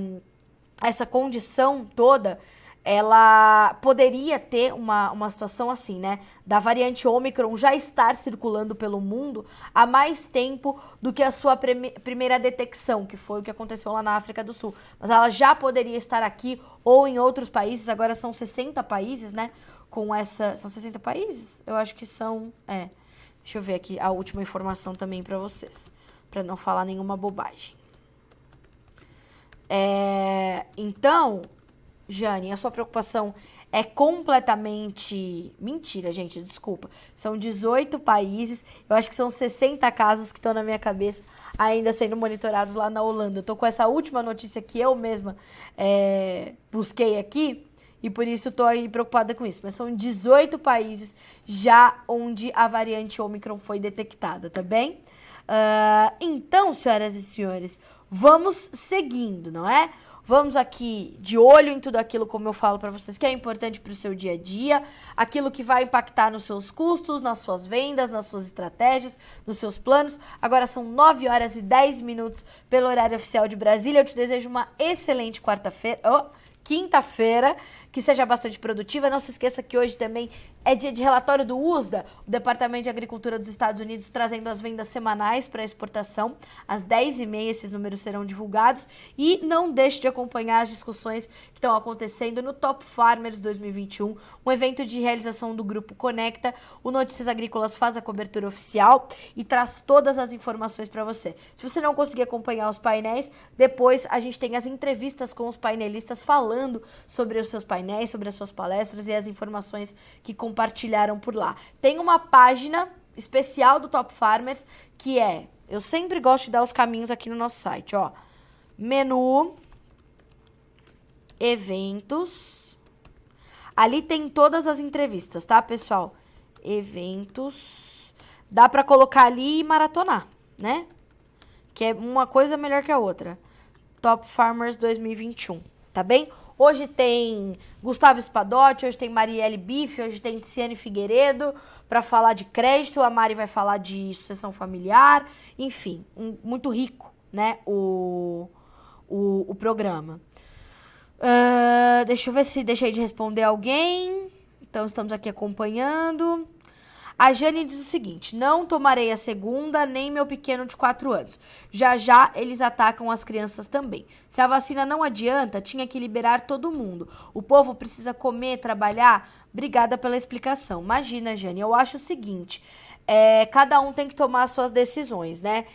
Speaker 1: condição toda, ela poderia ter uma situação assim, né? Da variante Ômicron já estar circulando pelo mundo há mais tempo do que a sua primeira detecção, que foi o que aconteceu lá na África do Sul. Mas ela já poderia estar aqui ou em outros países, agora são 60 países, né? Com essa... São 60 países? Eu acho que são... Deixa eu ver aqui a última informação também para vocês, para não falar nenhuma bobagem. Então, Jane, a sua preocupação é completamente... Mentira, gente, desculpa. São 18 países, eu acho que são 60 casos que estão na minha cabeça ainda sendo monitorados lá na Holanda. Eu tô com essa última notícia que eu mesma busquei aqui, e por isso estou aí preocupada com isso. Mas são 18 países já onde a variante Ômicron foi detectada, tá bem? Então, senhoras e senhores, vamos seguindo, não é? Vamos aqui de olho em tudo aquilo, como eu falo para vocês, que é importante para o seu dia a dia, aquilo que vai impactar nos seus custos, nas suas vendas, nas suas estratégias, nos seus planos. Agora são 9 horas e 10 minutos pelo horário oficial de Brasília. Eu te desejo uma excelente quinta-feira, que seja bastante produtiva. Não se esqueça que hoje também é dia de relatório do USDA, o Departamento de Agricultura dos Estados Unidos, trazendo as vendas semanais para exportação. Às 10h30 esses números serão divulgados. E não deixe de acompanhar as discussões que estão acontecendo no Top Farmers 2021, um evento de realização do Grupo Conecta. O Notícias Agrícolas faz a cobertura oficial e traz todas as informações para você. Se você não conseguir acompanhar os painéis, depois a gente tem as entrevistas com os painelistas falando sobre os seus painéis, sobre as suas palestras e as informações que compartilharam por lá. Tem uma página especial do Top Farmers que eu sempre gosto de dar os caminhos aqui no nosso site, ó. Menu, eventos. Ali tem todas as entrevistas, tá, pessoal? Eventos. Dá pra colocar ali e maratonar, né? Que é uma coisa melhor que a outra. Top Farmers 2021, tá bem? Hoje tem Gustavo Espadotti, hoje tem Marielle Bife, hoje tem Tiziane Figueiredo para falar de crédito, a Mari vai falar de sucessão familiar, enfim, muito rico, né, o programa. Deixa eu ver se deixei de responder alguém. Então, estamos aqui acompanhando. A Jane diz o seguinte: não tomarei a segunda, nem meu pequeno de 4 anos. Já já eles atacam as crianças também. Se a vacina não adianta, tinha que liberar todo mundo. O povo precisa comer, trabalhar. Obrigada pela explicação. Imagina, Jane, eu acho o seguinte, cada um tem que tomar as suas decisões, né?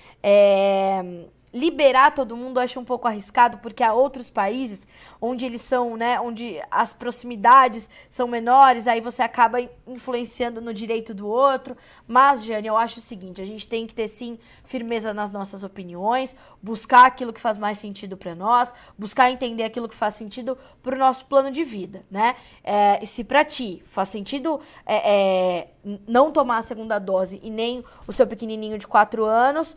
Speaker 1: Liberar todo mundo eu acho um pouco arriscado, porque há outros países onde eles são, né, onde as proximidades são menores, aí você acaba influenciando no direito do outro. Mas, Jane, eu acho o seguinte, a gente tem que ter, sim, firmeza nas nossas opiniões, buscar aquilo que faz mais sentido para nós, buscar entender aquilo que faz sentido para o nosso plano de vida, né? Se para ti faz sentido não tomar a segunda dose e nem o seu pequenininho de 4 anos,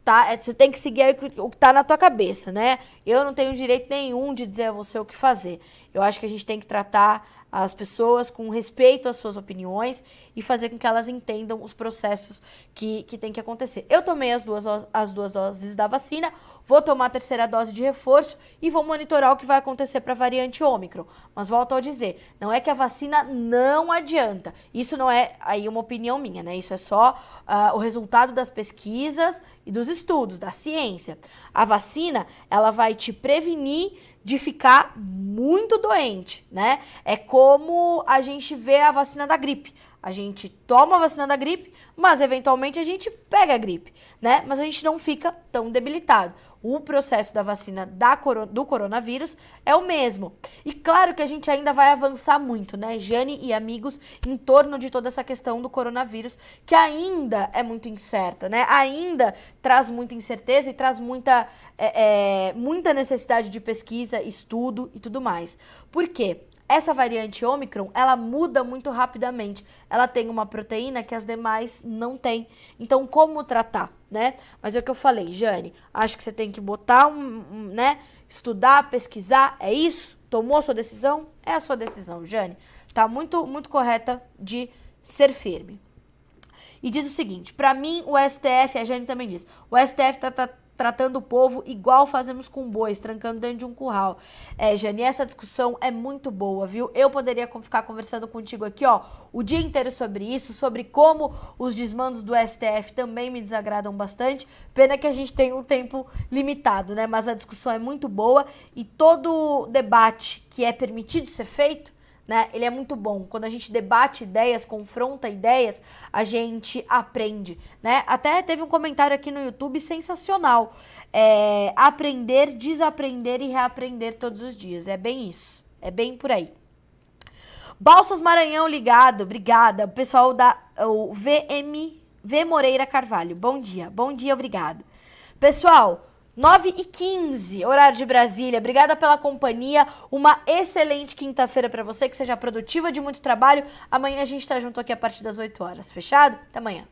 Speaker 1: tá? Você tem que seguir aí o que tá na tua cabeça, né? Eu não tenho direito nenhum de dizer a você o que fazer. Eu acho que a gente tem que tratar as pessoas com respeito às suas opiniões e fazer com que elas entendam os processos que tem que acontecer. Eu tomei as duas doses da vacina, vou tomar a terceira dose de reforço e vou monitorar o que vai acontecer para a variante Ômicron. Mas volto a dizer, não é que a vacina não adianta. Isso não é aí uma opinião minha, né? Isso é só o resultado das pesquisas e dos estudos, da ciência. A vacina, ela vai te prevenir de ficar muito doente, né? É como a gente vê a vacina da gripe. A gente toma a vacina da gripe, mas eventualmente a gente pega a gripe, né? Mas a gente não fica tão debilitado. O processo da vacina do coronavírus é o mesmo. E claro que a gente ainda vai avançar muito, né, Jane e amigos, em torno de toda essa questão do coronavírus, que ainda é muito incerta, né? Ainda traz muita incerteza e traz muita necessidade de pesquisa, estudo e tudo mais. Por quê? Essa variante Ômicron, ela muda muito rapidamente. Ela tem uma proteína que as demais não têm. Então, como tratar, né? Mas é o que eu falei, Jane. Acho que você tem que botar, né? Estudar, pesquisar. É isso? Tomou a sua decisão? É a sua decisão, Jane. Tá muito, muito correta de ser firme. E diz o seguinte, pra mim o STF, a Jane também diz, o STF tá tratando o povo igual fazemos com bois, trancando dentro de um curral. Jane, essa discussão é muito boa, viu? Eu poderia ficar conversando contigo aqui, ó, o dia inteiro sobre isso, sobre como os desmandos do STF também me desagradam bastante. Pena que a gente tem um tempo limitado, né? Mas a discussão é muito boa e todo debate que é permitido ser feito, né, ele é muito bom. Quando a gente debate ideias, confronta ideias, a gente aprende, né? Até teve um comentário aqui no YouTube sensacional. Aprender, desaprender e reaprender todos os dias. É bem isso. É bem por aí. Balsas Maranhão ligado. Obrigada. O pessoal da V Moreira Carvalho. Bom dia, obrigado. Pessoal, 9h15, horário de Brasília. Obrigada pela companhia. Uma excelente quinta-feira para você, que seja produtiva, de muito trabalho. Amanhã a gente tá junto aqui a partir das 8 horas. Fechado? Até amanhã.